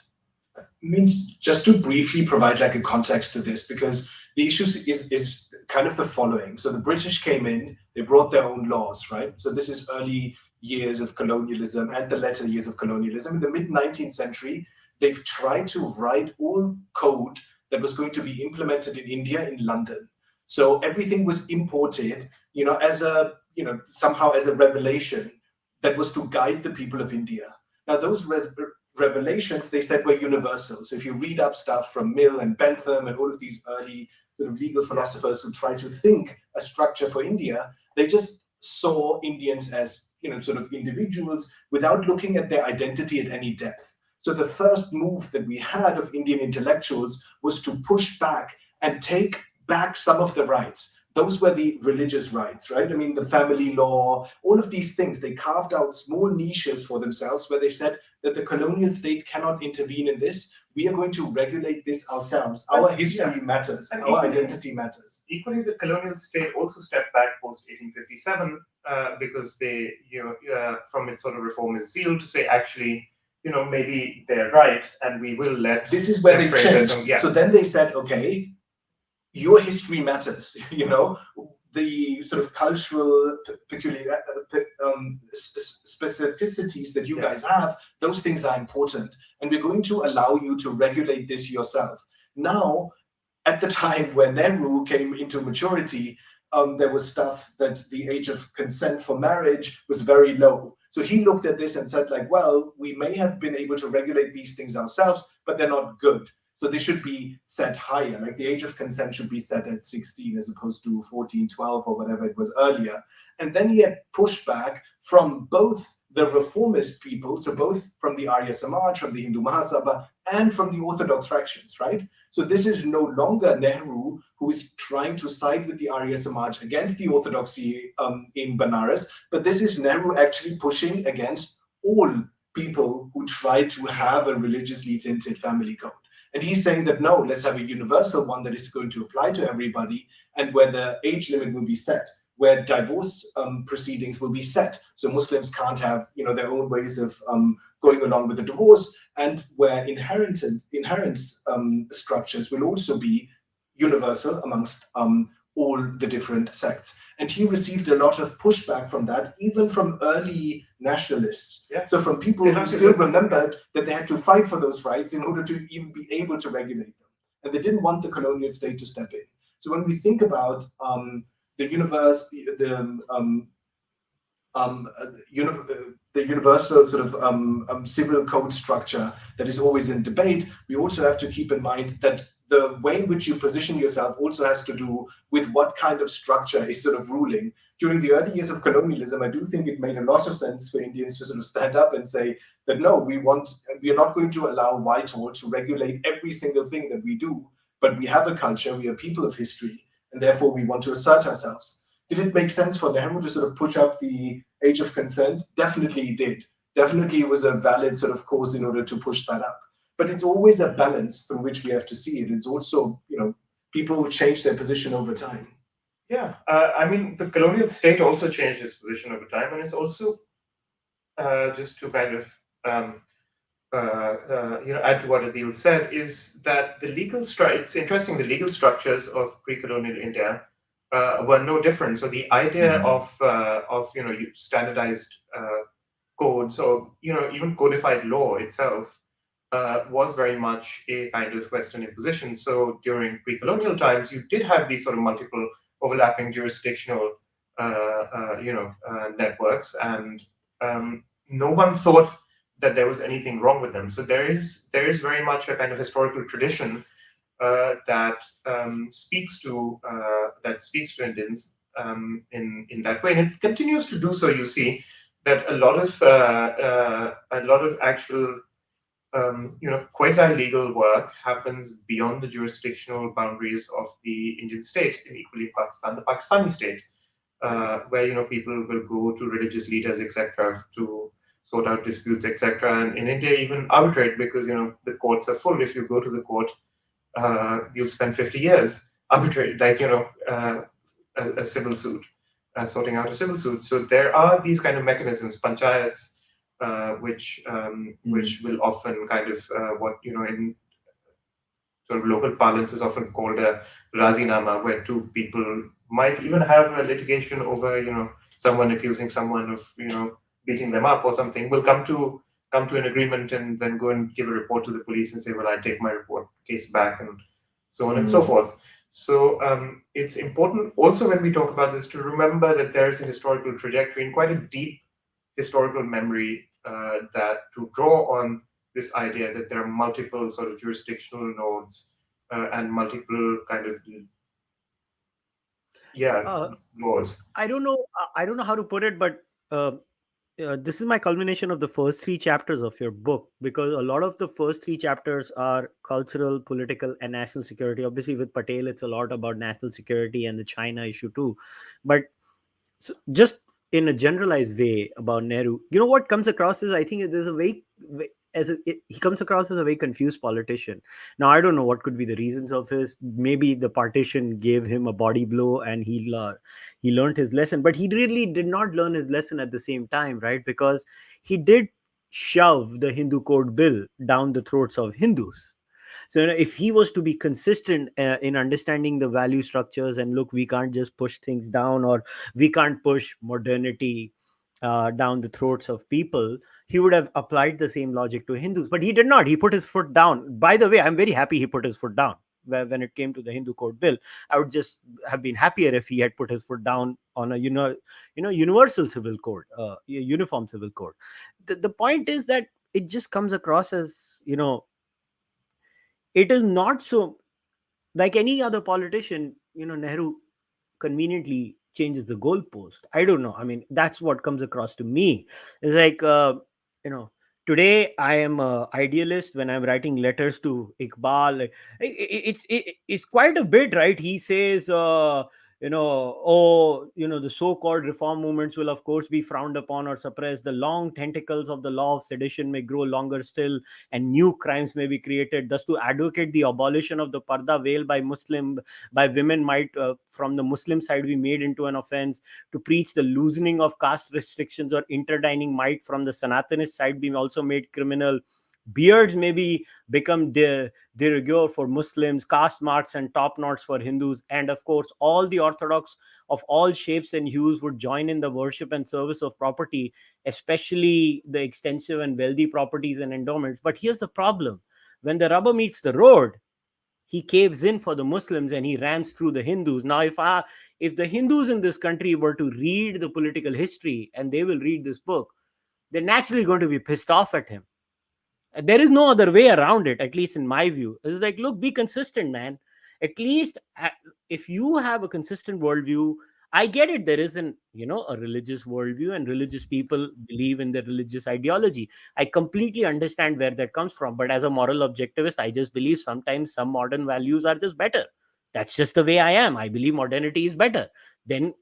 I mean, just to briefly provide like a context to this, because the issue is kind of the following. So the British came in, they brought their own laws, right? So this is early years of colonialism and the latter years of colonialism. In the mid 19th century, they've tried to write all code that was going to be implemented in India in London. So everything was imported, as a, somehow as a revelation that was to guide the people of India. Now, those revelations, they said, were universal. So if you read up stuff from Mill and Bentham and all of these early sort of legal philosophers who try to think a structure for India, they just saw Indians as, sort of individuals without looking at their identity at any depth. So the first move that we had of Indian intellectuals was to push back and take back some of the rights. Those were the religious rights, right? I mean, the family law, all of these things, they carved out small niches for themselves where they said that the colonial state cannot intervene in this. We are going to regulate this ourselves. Our history matters. And our identity matters. Equally, the colonial state also stepped back post 1857 because they, from its sort of reformist zeal to say, actually, maybe they're right, and we will let. This is where they changed. So then they said, okay, your history matters, the sort of cultural specificities that you guys have, those things are important. And we're going to allow you to regulate this yourself. Now, at the time when Nehru came into maturity, there was stuff that the age of consent for marriage was very low. So he looked at this and said, like, well, we may have been able to regulate these things ourselves, but they're not good. So they should be set higher. Like the age of consent should be set at 16 as opposed to 14, 12 or whatever it was earlier. And then he had pushback from both the reformist people, so both from the Arya Samaj, from the Hindu Mahasabha, and from the Orthodox fractions, right? So this is no longer Nehru who is trying to side with the Arya Samaj against the orthodoxy in Banaras, but this is Nehru actually pushing against all people who try to have a religiously tinted family code. And he's saying that, no, let's have a universal one that is going to apply to everybody, and where the age limit will be set, where divorce proceedings will be set. So Muslims can't have, their own ways of going along with the divorce, and where inherent structures will also be universal amongst all the different sects. And he received a lot of pushback from that, even from early nationalists. Yeah. So from people who still remembered that they had to fight for those rights in order to even be able to regulate them. And they didn't want the colonial state to step in. So when we think about the universal sort of civil code structure that is always in debate, we also have to keep in mind that the way in which you position yourself also has to do with what kind of structure is sort of ruling. During the early years of colonialism, I do think it made a lot of sense for Indians to sort of stand up and say that, no, we are not going to allow Whitehall to regulate every single thing that we do, but we have a culture, we are people of history, and therefore we want to assert ourselves. Did it make sense for Nehru to sort of push up the age of consent? Definitely it did. Definitely it was a valid sort of cause in order to push that up. But it's always a balance from which we have to see it. It's also, people change their position over time. Yeah, I mean, the colonial state also changed its position over time, and it's also just to kind of add to what Adeel said, is that the legal it's interesting, the legal structures of pre-colonial India were no different. So the idea of standardized codes, or even codified law itself, was very much a kind of Western imposition. So during pre-colonial times, you did have these sort of multiple overlapping jurisdictional, networks, and no one thought that there was anything wrong with them. So there is very much a kind of historical tradition that speaks to Indians in that way, and it continues to do so. You see that a lot of actual quasi-legal work happens beyond the jurisdictional boundaries of the Indian state, and equally Pakistan, the Pakistani state, where people will go to religious leaders, etc., to sort out disputes, etc. And in India, even arbitrate, because the courts are full. If you go to the court, you'll spend 50 years arbitrate, like a civil suit, sorting out a civil suit. So there are these kind of mechanisms, panchayats, which will often kind of what in sort of local parlance is often called a razinama, where two people might even have a litigation over someone accusing someone of beating them up or something, will come to an agreement and then go and give a report to the police and say, well, I take my case back, and so on and so forth. So it's important also when we talk about this to remember that there is a historical trajectory and quite a deep historical memory that to draw on this idea that there are multiple sort of jurisdictional nodes and multiple kind of Uh, laws. I don't know how to put it, but uh, this is my culmination of the first three chapters of your book, because a lot of the first three chapters are cultural, political, and national security. Obviously, with Patel, it's a lot about national security and the China issue too. But so just in a generalized way about Nehru, you know what comes across is, I think there's a he comes across as a very confused politician. Now I don't know what could be the reasons of his. Maybe the partition gave him a body blow and he learned his lesson, but he really did not learn his lesson at the same time, right? Because he did shove the Hindu code bill down the throats of Hindus. So, if he was to be consistent in understanding the value structures, and look, we can't just push things down, or we can't push modernity down the throats of people, he would have applied the same logic to Hindus. But he did not. He put his foot down. By the way, I'm very happy he put his foot down when it came to the Hindu code bill. I would just have been happier if he had put his foot down on a universal civil code, uniform civil code. The point is that it just comes across as, it is not so like any other politician. Nehru conveniently changes the goalpost. I don't know. I mean, that's what comes across to me. It's like, you know, today I am a idealist when I'm writing letters to Iqbal. It's quite a bit, right? He says, oh, the so-called reform movements will of course be frowned upon or suppressed. The long tentacles of the law of sedition may grow longer still, and new crimes may be created. Thus, to advocate the abolition of the parda veil by women might, from the Muslim side, be made into an offense. To preach the loosening of caste restrictions or interdining might, from the Sanatanist side, be also made criminal. Beards may be become de rigueur for Muslims, caste marks and top knots for Hindus, and of course, all the Orthodox of all shapes and hues would join in the worship and service of property, especially the extensive and wealthy properties and endowments. But here's the problem: when the rubber meets the road, he caves in for the Muslims and he rams through the Hindus. Now, if the Hindus in this country were to read the political history, and they will read this book, they're naturally going to be pissed off at him. There is no other way around it, at least in my view. It's like, look, be consistent, man. At least, if you have a consistent worldview, I get it. There is a religious worldview, and religious people believe in their religious ideology. I completely understand where that comes from. But as a moral objectivist, I just believe sometimes some modern values are just better. That's just the way I am. I believe modernity is better than,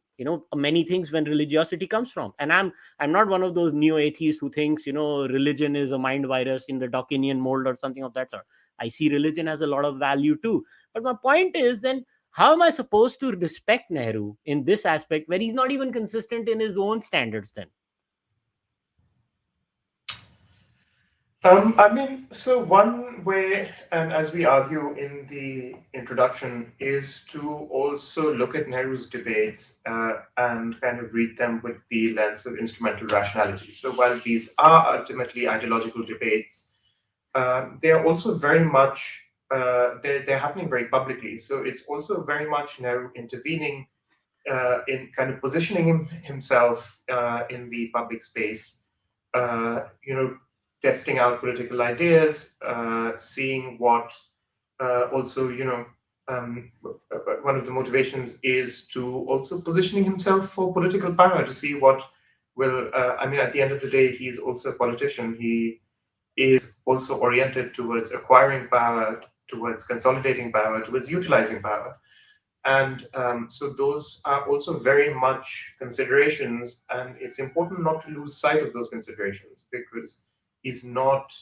many things when religiosity comes from. And I'm not one of those neo-atheists who thinks, religion is a mind virus in the Dawkinian mold or something of that sort. I see religion has a lot of value too. But my point is, then how am I supposed to respect Nehru in this aspect where he's not even consistent in his own standards then? I mean, so one way, and as we argue in the introduction, is to also look at Nehru's debates and kind of read them with the lens of instrumental rationality. So while these are ultimately ideological debates, they're also very much they're happening very publicly. So it's also very much Nehru intervening in kind of positioning himself in the public space. You know, testing out political ideas, seeing what also, one of the motivations is to also positioning himself for political power to see what will, I mean, at the end of the day, he's also a politician. He is also oriented towards acquiring power, towards consolidating power, towards utilizing power. And so those are also very much considerations, and it's important not to lose sight of those considerations because he's not,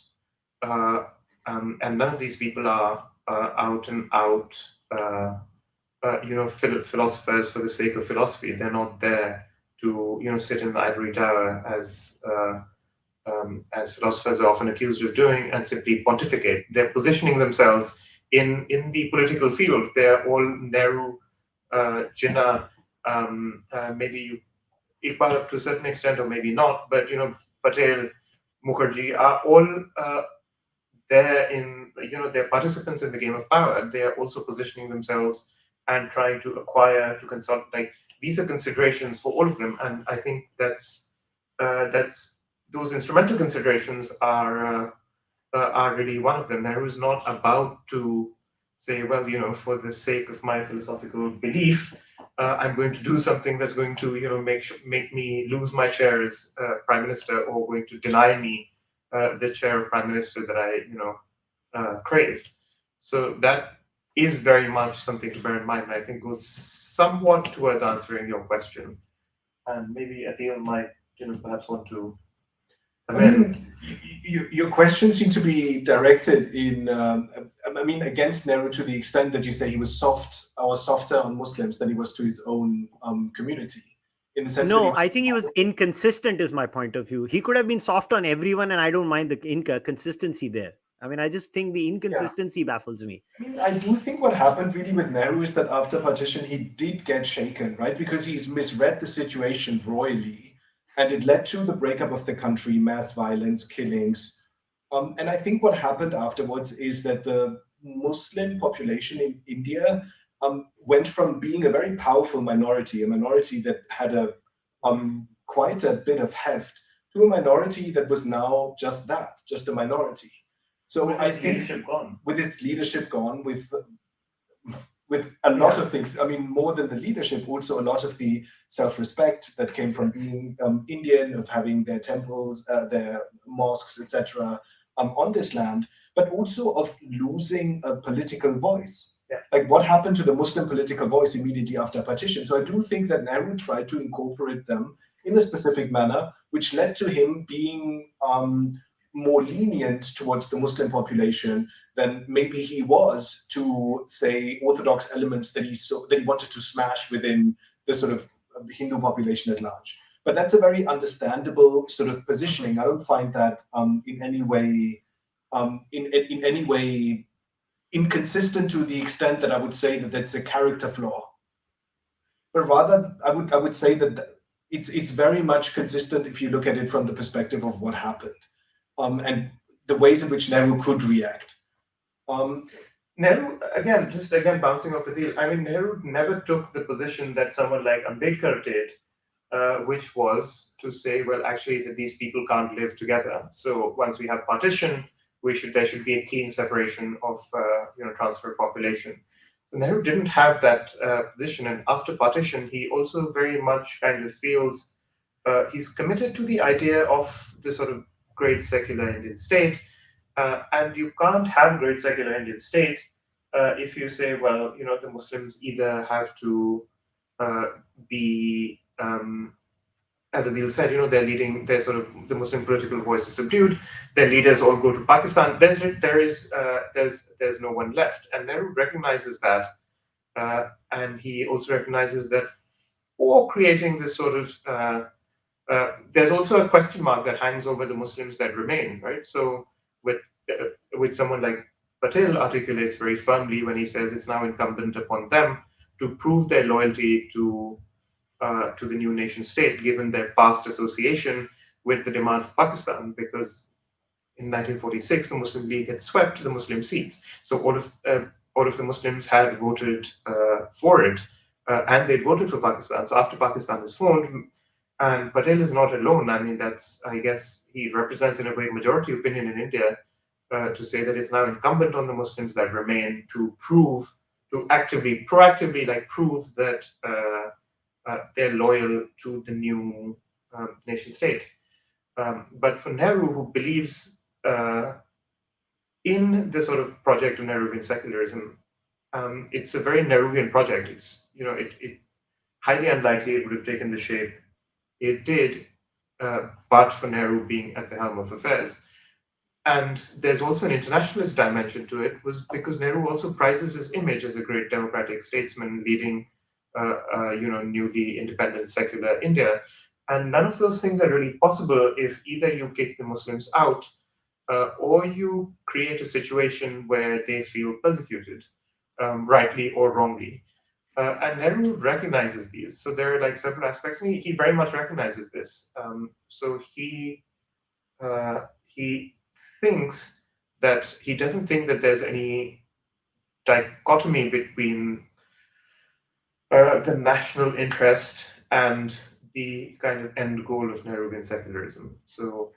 and none of these people are out and out, philosophers for the sake of philosophy. They're not there to, sit in the ivory tower as philosophers are often accused of doing, and simply pontificate. They're positioning themselves in the political field. They're all Nehru, Jinnah, maybe Iqbal up to a certain extent, or maybe not, but Patel, Mukherjee are all there in, they're participants in the game of power. They are also positioning themselves and trying to acquire, to consult. Like, these are considerations for all of them, and I think that's those instrumental considerations are are really one of them. Nehru is not about to say, well, for the sake of my philosophical belief, I'm going to do something that's going to, make me lose my chair as prime minister, or going to deny me the chair of prime minister that I, craved. So that is very much something to bear in mind, and I think goes somewhat towards answering your question. And maybe Adeel might, perhaps want to I come in. mean, your questions seem to be directed in, I mean, against Nehru to the extent that you say he was soft or softer on Muslims than he was to his own community, in the sense that he No, was. I think he was inconsistent, is my point of view. He could have been soft on everyone, and I don't mind the inconsistency there. I mean, I just think the Yeah. inconsistency baffles me. I mean, I do think what happened really with Nehru is that after partition, he did get shaken, right? Because he's misread the situation royally, and it led to the breakup of the country, mass violence, killings. And I think what happened afterwards is that the Muslim population in India went from being a very powerful minority, a minority that had quite a bit of heft, to a minority that was now just that, just a minority. So With I his think leadership gone. with its leadership gone, with a lot of things. I mean, more than the leadership, also a lot of the self-respect that came from being Indian, of having their temples, their mosques, etc., on this land, but also of losing a political voice. Yeah. Like what happened to the Muslim political voice immediately after partition? So I do think that Nehru tried to incorporate them in a specific manner, which led to him being more lenient towards the Muslim population than maybe he was to, say, orthodox elements that he wanted to smash within the sort of Hindu population at large. But that's a very understandable sort of positioning. I don't find that in any way in any way inconsistent to the extent that I would say that that's a character flaw. But rather, I would say that it's very much consistent if you look at it from the perspective of what happened and the ways in which Nehru could react. Um, Nehru, again, just again bouncing off the deal. I mean, Nehru never took the position that someone like Ambedkar did, which was to say, well, actually, that these people can't live together. So once we have partition, there should be a clean separation of transfer population. So Nehru didn't have that position, and after partition, he also very much kind of feels he's committed to the idea of the sort of great secular Indian state, and you can't have great secular Indian state if you say, well, the Muslims either have to uh, be as Adeel said, they're leading, they're sort of the Muslim political voice is subdued. Their leaders all go to Pakistan. There's no one left, and Nehru recognizes that, and he also recognizes that for creating this sort of there's also a question mark that hangs over the Muslims that remain, right? So with someone like Patel articulates very firmly when he says it's now incumbent upon them to prove their loyalty to the new nation state, given their past association with the demand for Pakistan, because in 1946 the Muslim League had swept the Muslim seats, so all of the Muslims had voted for it, and they'd voted for Pakistan. So after Pakistan is formed, and Patel is not alone. I mean, I guess he represents in a way majority opinion in India to say that it's now incumbent on the Muslims that remain to proactively, like prove that they're loyal to the new nation state. But for Nehru, who believes in the sort of project of Nehruvian secularism, it's a very Nehruvian project. It's it highly unlikely it would have taken the shape it did, but for Nehru being at the helm of affairs. And there's also an internationalist dimension to it, was because Nehru also prizes his image as a great democratic statesman leading, newly independent secular India. And none of those things are really possible if either you kick the Muslims out or you create a situation where they feel persecuted, rightly or wrongly. And Nehru recognizes these. So there are like several aspects, and he very much recognizes this. So he thinks that he doesn't think that there's any dichotomy between the national interest and the kind of end goal of Nehruvian secularism. So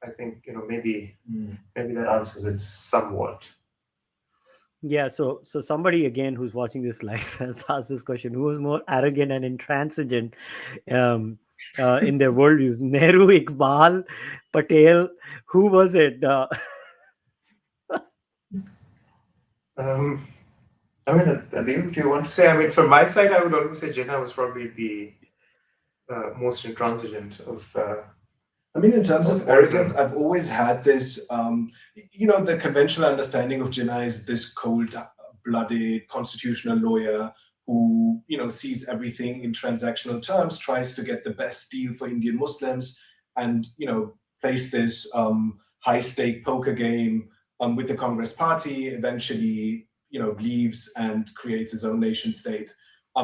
I think maybe that answers it somewhat. Yeah, so somebody again who's watching this live has asked this question: who was more arrogant and intransigent um, in their worldviews? Nehru, Iqbal, Patel. Who was it? Um, I mean, Adeel, do you want to say? I mean, from my side, I would always say Jinnah was probably the most intransigent of. I mean, in terms Of of all of arrogance, them. I've always had this, the conventional understanding of Jinnah is this cold-blooded constitutional lawyer who, sees everything in transactional terms, tries to get the best deal for Indian Muslims, and, plays this high-stake poker game with the Congress Party, eventually, leaves and creates his own nation state,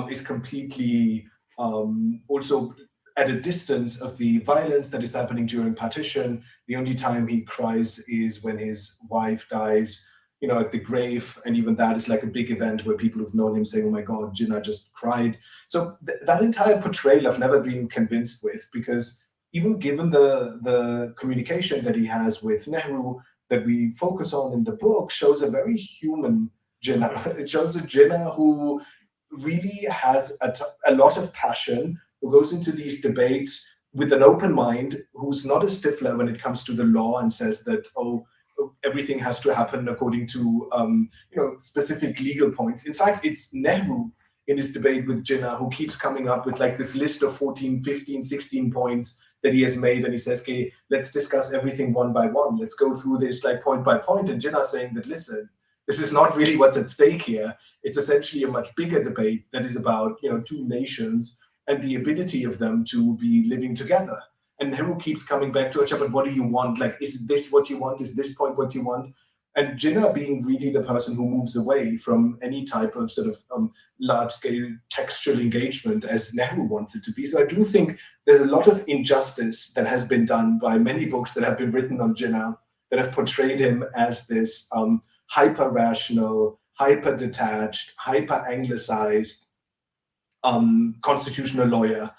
is completely also at a distance of the violence that is happening during partition. The only time he cries is when his wife dies, at the grave. And even that is like a big event where people who've known him saying, oh my God, Jinnah just cried. So that entire portrayal I've never been convinced with, because even given the communication that he has with Nehru that we focus on in the book shows a very human Jinnah. It shows a Jinnah who really has a lot of passion, who goes into these debates with an open mind, who's not a stiffler when it comes to the law and says that, oh, everything has to happen according to specific legal points. In fact, it's Nehru in his debate with Jinnah who keeps coming up with like this list of 14, 15, 16 points that he has made, and he says, okay, let's discuss everything one by one. Let's go through this like point by point. And Jinnah saying that, listen, this is not really what's at stake here. It's essentially a much bigger debate that is about two nations and the ability of them to be living together. And Nehru keeps coming back to Acha, but what do you want? Like, is this what you want? Is this point what you want? And Jinnah being really the person who moves away from any type of sort of large-scale textual engagement as Nehru wanted to be. So I do think there's a lot of injustice that has been done by many books that have been written on Jinnah that have portrayed him as this hyper-rational, hyper-detached, hyper-anglicized constitutional lawyer.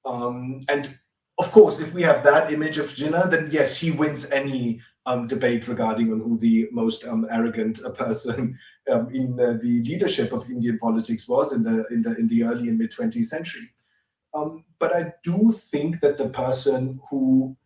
And of course, if we have that image of Jinnah, then yes, he wins any debate regarding on who the most arrogant person in the leadership of Indian politics was in the early and mid 20th century. But I do think that the person who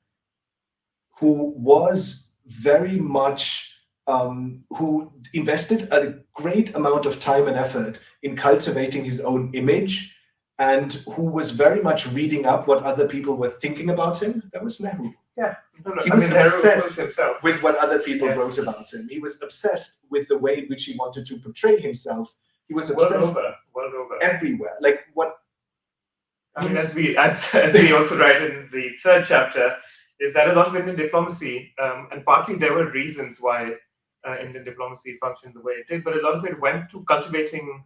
was very much who invested a great amount of time and effort in cultivating his own image, and who was very much reading up what other people were thinking about him, that was Nehru. Yeah. He was obsessed himself with what other people wrote about him. He was obsessed with the way in which he wanted to portray himself. He was obsessed world over. everywhere. Like what I mean, as we also write in the third chapter, is that a lot of Indian diplomacy, and partly there were reasons why Indian diplomacy functioned the way it did, but a lot of it went to cultivating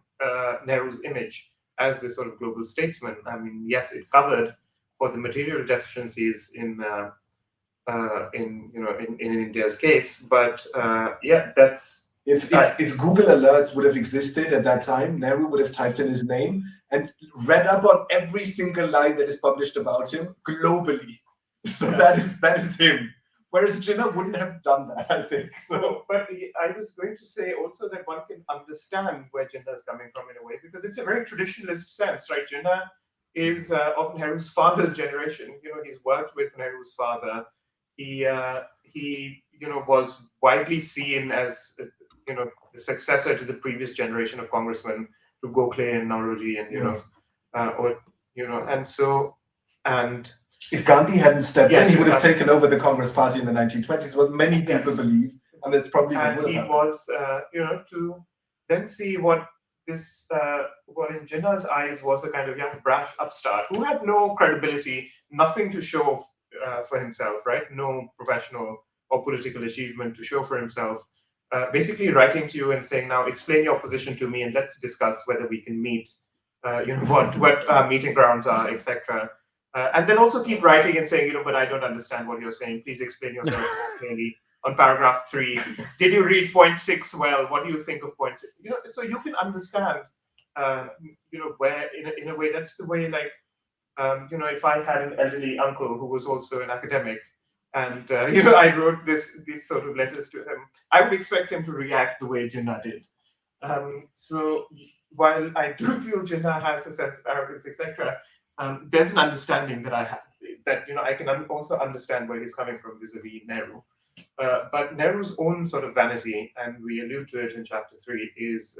Nehru's image as this sort of global statesman. I mean, yes, it covered for the material deficiencies in India's case, but yeah, that's. If Google Alerts would have existed at that time, Nehru would have typed in his name and read up on every single line that is published about him globally. So that is him. Whereas Jinnah wouldn't have done that, I think. So, but I was going to say also that one can understand where Jinnah is coming from in a way, because it's a very traditionalist sense, right? Jinnah is of Nehru's father's generation. He's worked with Nehru's father. He was widely seen as the successor to the previous generation of congressmen, to Gokhale and Nauroji, and if Gandhi hadn't stepped in, he would have taken over the Congress Party in the 1920s. What many people believe, and it's probably what would have happened. Was, to then see what in Jinnah's eyes was a kind of young brash upstart who had no credibility, nothing to show for himself, right? No professional or political achievement to show for himself. Basically writing to you and saying, now explain your position to me and let's discuss whether we can meet, what our meeting grounds are, etc. And then also keep writing and saying, but I don't understand what you're saying. Please explain yourself clearly. On paragraph 3, did you read point 6 well? What do you think of point 6? So you can understand, where in a way that's the way, like, if I had an elderly uncle who was also an academic, And I wrote these sort of letters to him. I would expect him to react the way Jinnah did. So while I do feel Jinnah has a sense of arrogance, etc., there's an understanding that I have that I can also understand where he's coming from vis-a-vis Nehru. But Nehru's own sort of vanity, and we allude to it in chapter 3, is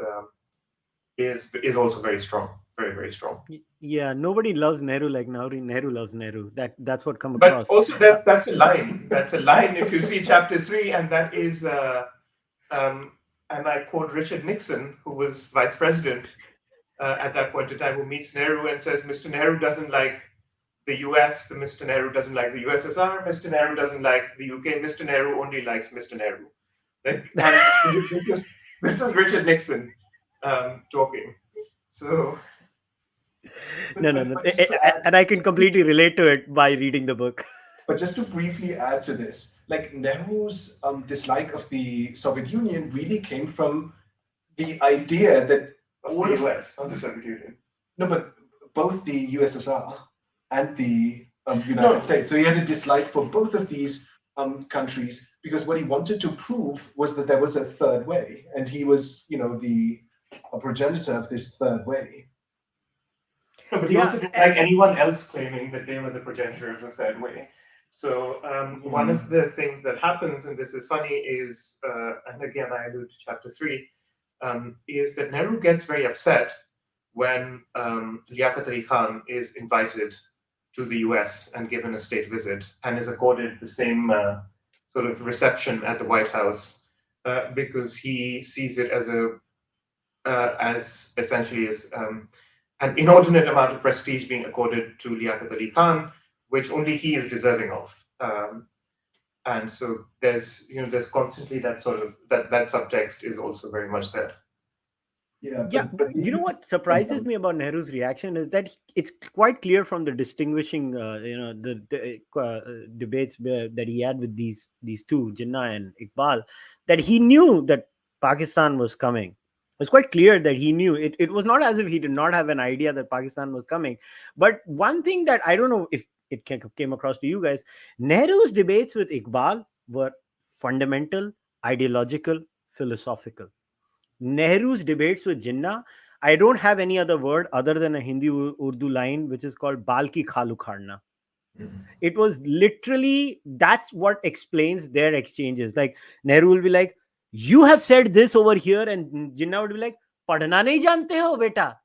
also very strong, very very strong. Yeah, nobody loves Nehru like Nehru loves Nehru. That's what come But across. also that's a line. That's a line if you see chapter 3, and that is um, and I quote Richard Nixon, who was vice president at that point in time, who meets Nehru and says, Mr. Nehru doesn't like the US, the Mr. Nehru doesn't like the USSR, Mr. Nehru doesn't like the UK, Mr. Nehru only likes Mr. Nehru. And this is Richard Nixon talking. So No, no, no. And I can completely relate to it by reading the book. But just to briefly add to this, like Nehru's dislike of the Soviet Union really came from the idea that all the US, not the Soviet Union. No, but both the USSR and the United States. So he had a dislike for both of these countries because what he wanted to prove was that there was a third way, and he was, the progenitor of this third way. No, but he also didn't like anyone else claiming that they were the progenitor of the third way. So one of the things that happens, and this is funny, is, and again I allude to chapter 3, is that Nehru gets very upset when Liaquat Ali Khan is invited to the US and given a state visit and is accorded the same sort of reception at the White House because he sees it as as essentially as an inordinate amount of prestige being accorded to Liaquat Ali Khan, which only he is deserving of. And so there's constantly that sort of that subtext is also very much there. Yeah, you know what surprises me about Nehru's reaction is that it's quite clear from the distinguishing, the debates that he had with these two, Jinnah and Iqbal, that he knew that Pakistan was coming. It's quite clear that he knew it. It was not as if he did not have an idea that Pakistan was coming. But one thing that I don't know if it came across to you guys, Nehru's debates with Iqbal were fundamental, ideological, philosophical. Nehru's debates with Jinnah, I don't have any other word other than a Hindi Urdu line which is called Bal ki khalu kharna. It was literally, that's what explains their exchanges. Like Nehru will be like, you have said this over here, and Jinnah would be like, padhna nahi jante ho beta.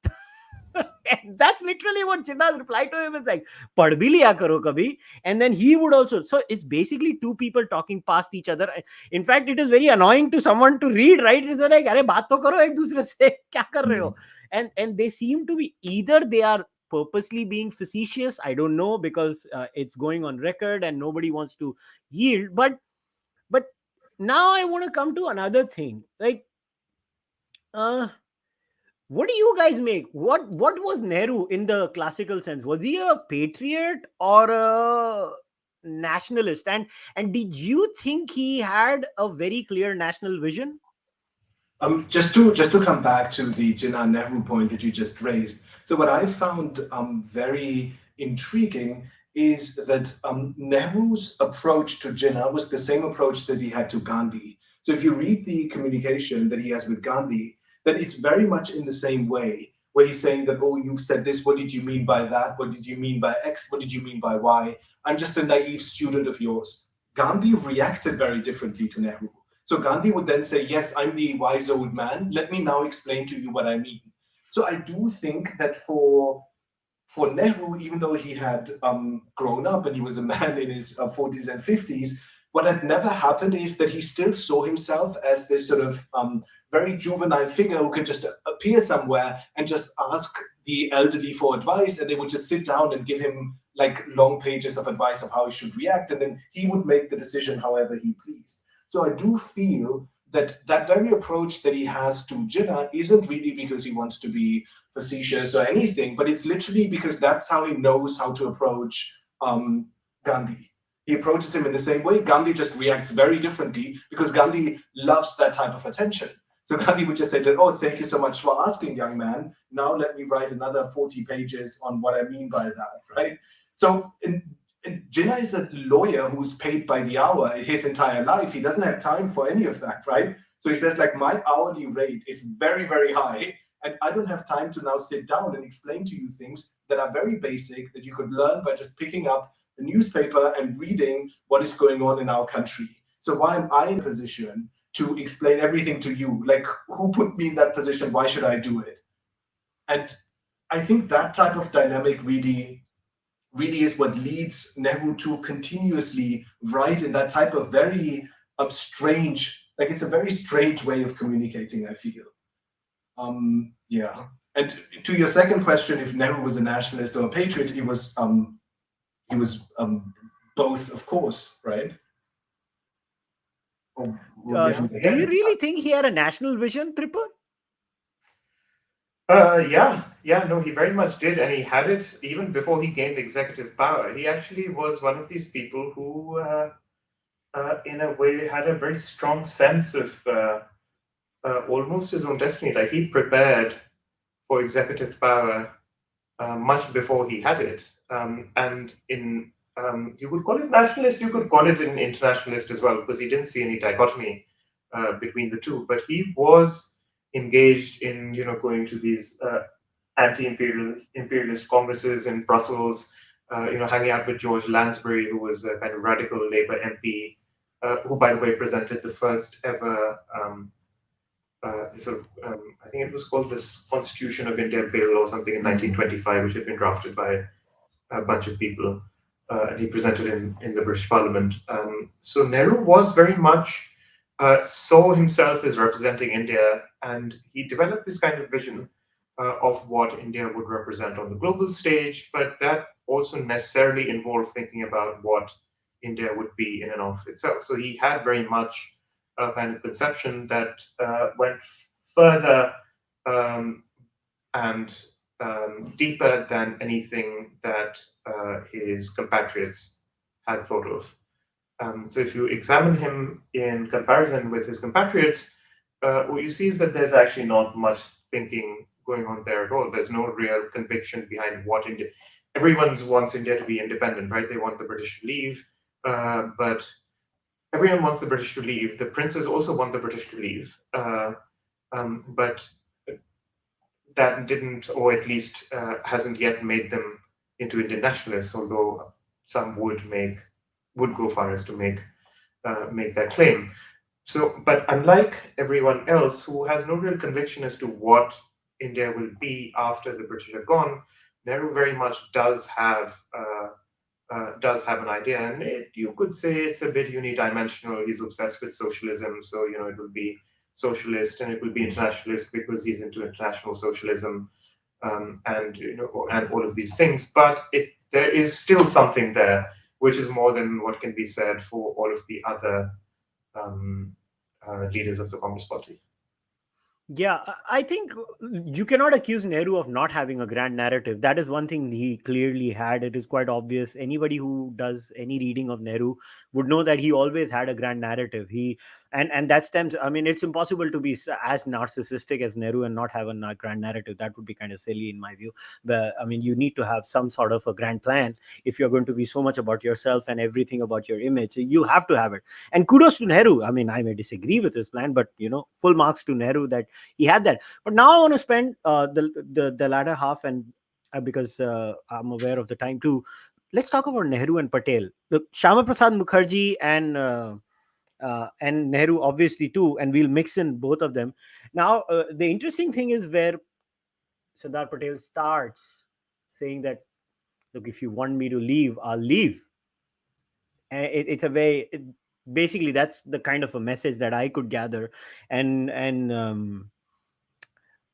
That's literally what Jinnah's reply to him is like, pad bhi liya karo kabhi. And then he would also, so it's basically two people talking past each other. In fact, it is very annoying to someone to read, right? It's like, are baat to karo ek dusre se, kya kar rahe ho? And they seem to be, either they are purposely being facetious, I don't know, because it's going on record and nobody wants to yield. But now I want to come to another thing. Like, what do you guys make? What was Nehru in the classical sense? Was he a patriot or a nationalist? And did you think he had a very clear national vision? Just to come back to the Jinnah Nehru point that you just raised. So what I found very intriguing is that Nehru's approach to Jinnah was the same approach that he had to Gandhi. So if you read the communication that he has with Gandhi, then it's very much in the same way, where he's saying that, oh, you've said this, what did you mean by that? What did you mean by X? What did you mean by Y? I'm just a naive student of yours. Gandhi reacted very differently to Nehru. So Gandhi would then say, yes, I'm the wise old man. Let me now explain to you what I mean. So I do think that for Nehru, even though he had grown up and he was a man in his 40s and 50s, what had never happened is that he still saw himself as this sort of very juvenile figure who could just appear somewhere and just ask the elderly for advice, and they would just sit down and give him like long pages of advice of how he should react, and then he would make the decision however he pleased. So I do feel that that very approach that he has to Jinnah isn't really because he wants to be facetious or anything, but it's literally because that's how he knows how to approach Gandhi. He approaches him in the same way. Gandhi just reacts very differently because Gandhi loves that type of attention. So Gandhi would just say that, oh, thank you so much for asking, young man. Now let me write another 40 pages on what I mean by that, right? So And Jinnah is a lawyer who's paid by the hour his entire life. He doesn't have time for any of that, right? So he says, like, my hourly rate is very, very high, and I don't have time to now sit down and explain to you things that are very basic that you could learn by just picking up the newspaper and reading what is going on in our country. So why am I in a position to explain everything to you? Like, who put me in that position? Why should I do it? And I think that type of dynamic really is what leads Nehru to continuously write in that type of very strange, like it's a very strange way of communicating, I feel. Yeah. And to your second question, if Nehru was a nationalist or a patriot, he was both, of course, right? Do you really think he had a national vision, Tripur? Yeah, no, he very much did, and he had it even before he gained executive power. He actually was one of these people who, in a way, had a very strong sense of almost his own destiny. Like he prepared for executive power much before he had it, and in you could call it nationalist, you could call it an internationalist as well, because he didn't see any dichotomy between the two. But he was engaged in going to these anti-imperialist congresses in Brussels, hanging out with George Lansbury, who was a kind of radical Labour MP, who, by the way, presented the first ever I think it was called this Constitution of India Bill or something in 1925, which had been drafted by a bunch of people, and he presented in the British Parliament. So Nehru was very much saw himself as representing India, and he developed this kind of vision of what India would represent on the global stage, but that also necessarily involved thinking about what India would be in and of itself. So he had very much a kind of conception that went further and deeper than anything that his compatriots had thought of. So if you examine him in comparison with his compatriots, what you see is that there's actually not much thinking going on there at all. There's no real conviction behind what India. Everyone wants India to be independent, right? They want the British to leave, but everyone wants the British to leave. The princes also want the British to leave, but that didn't, or at least hasn't yet made them into Indian nationalists. Although some would go far as to make that claim. So, but unlike everyone else who has no real conviction as to what India will be after the British are gone, Nehru very much does have an idea, and you could say it's a bit unidimensional. He's obsessed with socialism, so it will be socialist and it will be internationalist because he's into international socialism, and all of these things. But there is still something there, which is more than what can be said for all of the other leaders of the Congress Party. Yeah, I think you cannot accuse Nehru of not having a grand narrative. That is one thing he clearly had. It is quite obvious. Anybody who does any reading of Nehru would know that he always had a grand narrative. And that stems. I mean, it's impossible to be as narcissistic as Nehru and not have a grand narrative. That would be kind of silly in my view. But I mean, you need to have some sort of a grand plan if you're going to be so much about yourself and everything about your image. You have to have it. And kudos to Nehru. I mean, I may disagree with his plan, but full marks to Nehru that he had that. But now I want to spend the latter half, and because I'm aware of the time too, let's talk about Nehru and Patel. Look, Syama Prasad Mookerjee and Nehru obviously too, and we'll mix in both of them. Now, the interesting thing is where Sardar Patel starts saying that, look, if you want me to leave, I'll leave. And it's a way. Basically, that's the kind of a message that I could gather, and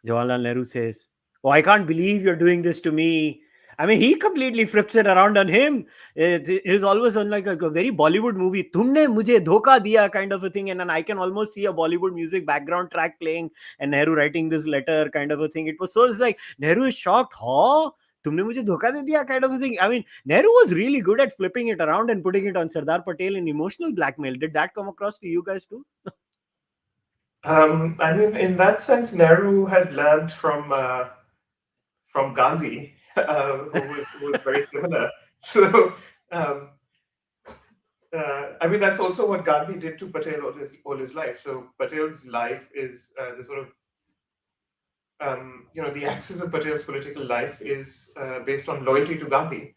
Jawaharlal Nehru says, "Oh, I can't believe you're doing this to me." I mean, he completely flips it around on him. It is always on like a very Bollywood movie. "Tumne mujhe dhoka diya" kind of a thing, and then I can almost see a Bollywood music background track playing, and Nehru writing this letter kind of a thing. It was so, it's like Nehru is shocked. "Huh? Tumne mujhe dhoka de diya" kind of a thing. I mean, Nehru was really good at flipping it around and putting it on Sardar Patel in emotional blackmail. Did that come across to you guys too? I mean, in that sense, Nehru had learned from Gandhi, who was very similar. So Um, I mean, that's also what Gandhi did to Patel all his life. So Patel's life is the sort of the axis of Patel's political life is based on loyalty to Gandhi.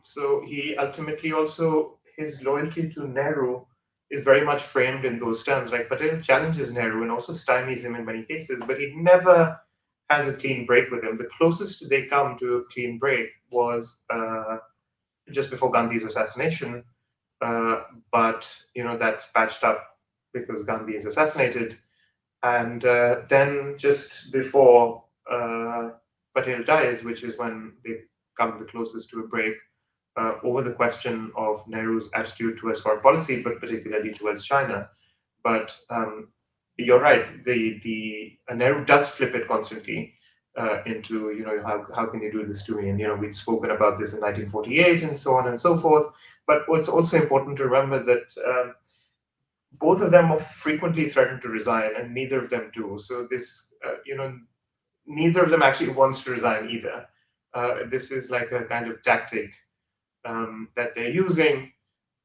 So he ultimately also, his loyalty to Nehru is very much framed in those terms. Like Patel challenges Nehru and also stymies him in many cases, but he never has a clean break with him. The closest they come to a clean break was just before Gandhi's assassination, uh, but that's patched up because Gandhi is assassinated, and then just before Patel dies, which is when they come the closest to a break over the question of Nehru's attitude towards foreign policy, but particularly towards China. But you're right. The Nehru does flip it constantly into how can you do this to me? And we'd spoken about this in 1948 and so on and so forth. But what's also important to remember that both of them are frequently threatened to resign, and neither of them do. So this neither of them actually wants to resign either. This is like a kind of tactic that they're using,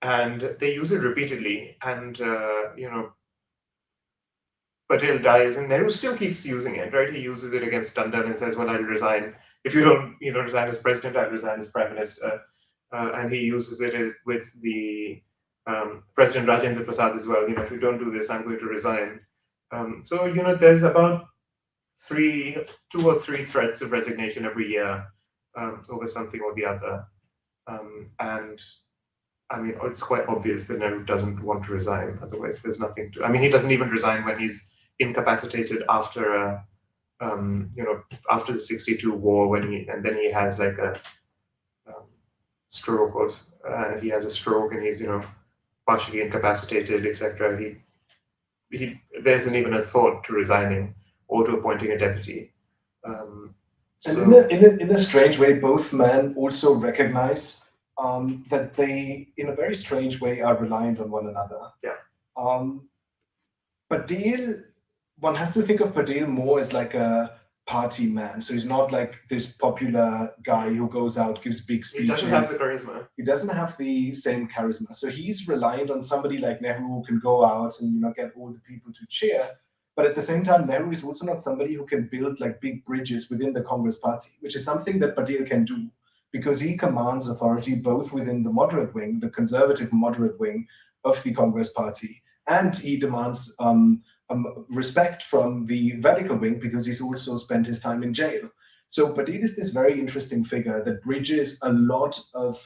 and they use it repeatedly. And Patel dies, and Nehru still keeps using it, right? He uses it against Tandon and says, "Well, I'll resign if you don't, resign as president. I'll resign as prime minister." And he uses it with the President Rajendra Prasad as well. If you don't do this, I'm going to resign. So there's about two or three threats of resignation every year over something or the other, and I mean, it's quite obvious that Nehru doesn't want to resign. Otherwise, there's nothing to. I mean, he doesn't even resign when he's incapacitated after the '62 war, and then he has like a um, stroke, or he has a stroke, and he's partially incapacitated, etc. He there isn't even a thought to resigning or to appointing a deputy. Um, And so in a strange way, both men also recognize that they, in a very strange way, are reliant on one another. yeah, Um, Patel, one has to think of Patel more as like a party man. So he's not like this popular guy who goes out, gives big he doesn't have the speeches. charisma. He doesn't have the same charisma. So he's reliant on somebody like Nehru who can go out and get all the people to cheer. But at the same time, Nehru is also not somebody who can build like big bridges within the Congress party, which is something that Patel can do because he commands authority both within the moderate wing, the conservative moderate wing of the Congress party, and he demands respect from the radical wing because he's also spent his time in jail. So Patel is this very interesting figure that bridges a lot of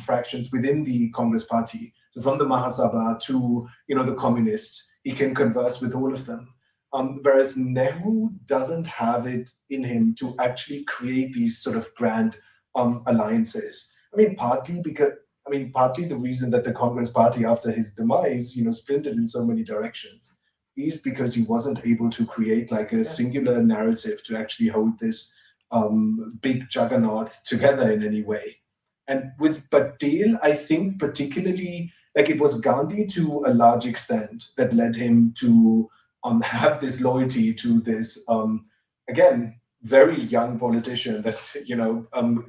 fractions within the Congress party. So from the Mahasabha to the communists, he can converse with all of them. Whereas Nehru doesn't have it in him to actually create these sort of grand alliances. Partly the reason that the Congress party after his demise, splintered in so many directions is because he wasn't able to create like a singular narrative to actually hold this big juggernaut together in any way. And with Patel, I think particularly like it was Gandhi to a large extent that led him to have this loyalty to this again very young politician that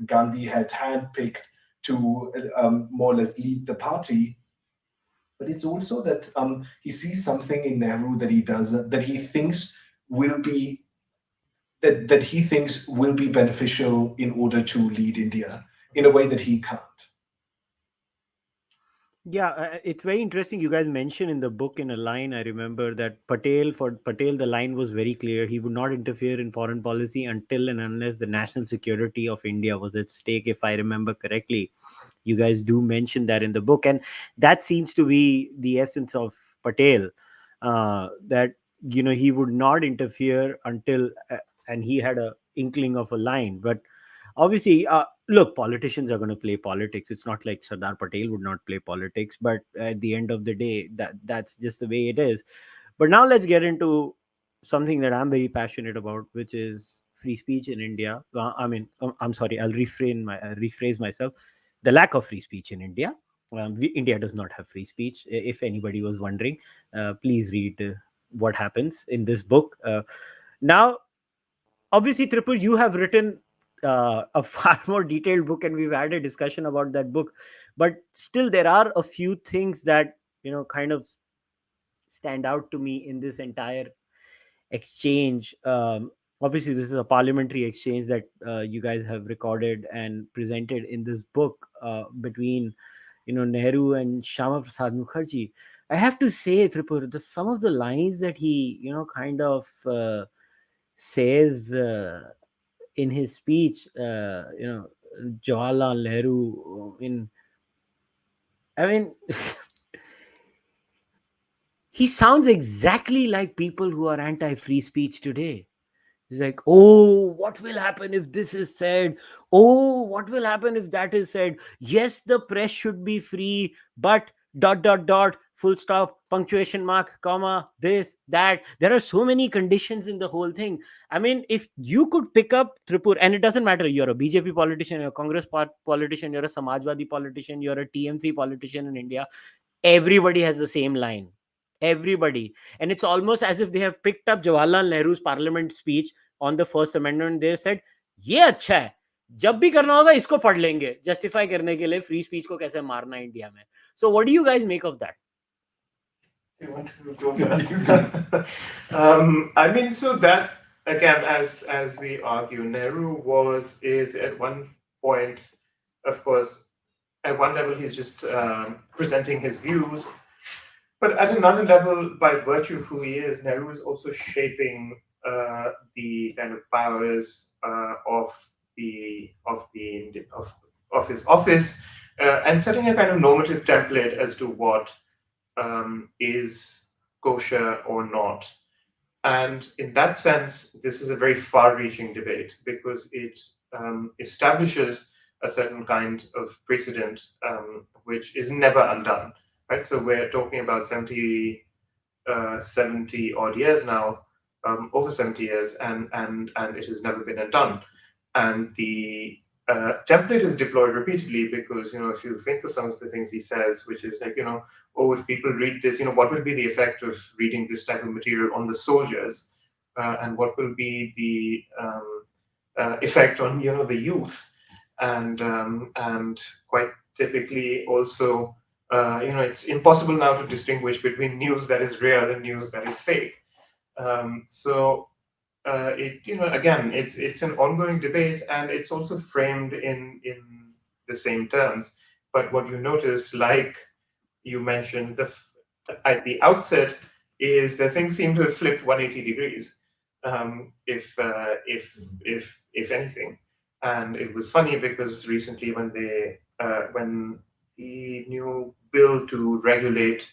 Gandhi had handpicked to more or less lead the party. But it's also that he sees something in Nehru that he does that he thinks will be that he thinks will be beneficial in order to lead India in a way that he can't. Yeah, it's very interesting. You guys mentioned in the book in a line, I remember that for Patel, the line was very clear. He would not interfere in foreign policy until and unless the national security of India was at stake, if I remember correctly. You guys do mention that in the book. And that seems to be the essence of Patel, that, he would not interfere until, and he had a inkling of a line. But obviously, look, politicians are going to play politics. It's not like Sardar Patel would not play politics, but at the end of the day, that's just the way it is. But now let's get into something that I'm very passionate about, which is free speech in India. I'm sorry, I'll rephrase myself. The lack of free speech in India. India does not have free speech. If anybody was wondering, please read what happens in this book. Now, obviously, Tripur, you have written a far more detailed book, and we've had a discussion about that book. But still, there are a few things that kind of stand out to me in this entire exchange. Obviously, this is a parliamentary exchange that you guys have recorded and presented in this book between Nehru and Syama Prasad Mookerjee. I have to say, Tripur, some of the lines that he kind of says in his speech, Jawaharlal Nehru, I mean, he sounds exactly like people who are anti-free speech today. He's like, oh, what will happen if this is said? Oh, what will happen if that is said? Yes, the press should be free, but dot dot dot, full stop, punctuation mark, comma, this, that. There are so many conditions in the whole thing. I mean, if you could pick up Tripur, and it doesn't matter, you're a BJP politician, you're a Congress politician, you're a Samajwadi politician, you're a TMC politician in India, everybody has the same line. Everybody. And it's almost as if they have picked up Jawaharlal Nehru's parliament speech on the first amendment. They said, ये अच्छा है, जब भी करना होगा इसको पढ़ लेंगे जस्टिफाई करने के लिए फ्री स्पीच को कैसे मारना है इंडिया में. So what do you guys make of that? You want to go first? I mean, so that again, as we argue, Nehru is at one point, of course, at one level he's just presenting his views, but at another level, by virtue of who he is, Nehru is also shaping the kind of powers of his office, and setting a kind of normative template as to what is kosher or not. And in that sense, this is a very far-reaching debate because it establishes a certain kind of precedent which is never undone. Right, so we're talking about 70 odd years now, over 70 years, and it has never been undone. And the template is deployed repeatedly because, if you think of some of the things he says, which is like, oh, if people read this, what will be the effect of reading this type of material on the soldiers, and what will be the effect on, the youth, and quite typically also, it's impossible now to distinguish between news that is real and news that is fake. So again, it's an ongoing debate, and it's also framed in the same terms. But what you notice, like you mentioned at the outset, is that things seem to have flipped 180 degrees, if anything. And it was funny because recently, when the new bill to regulate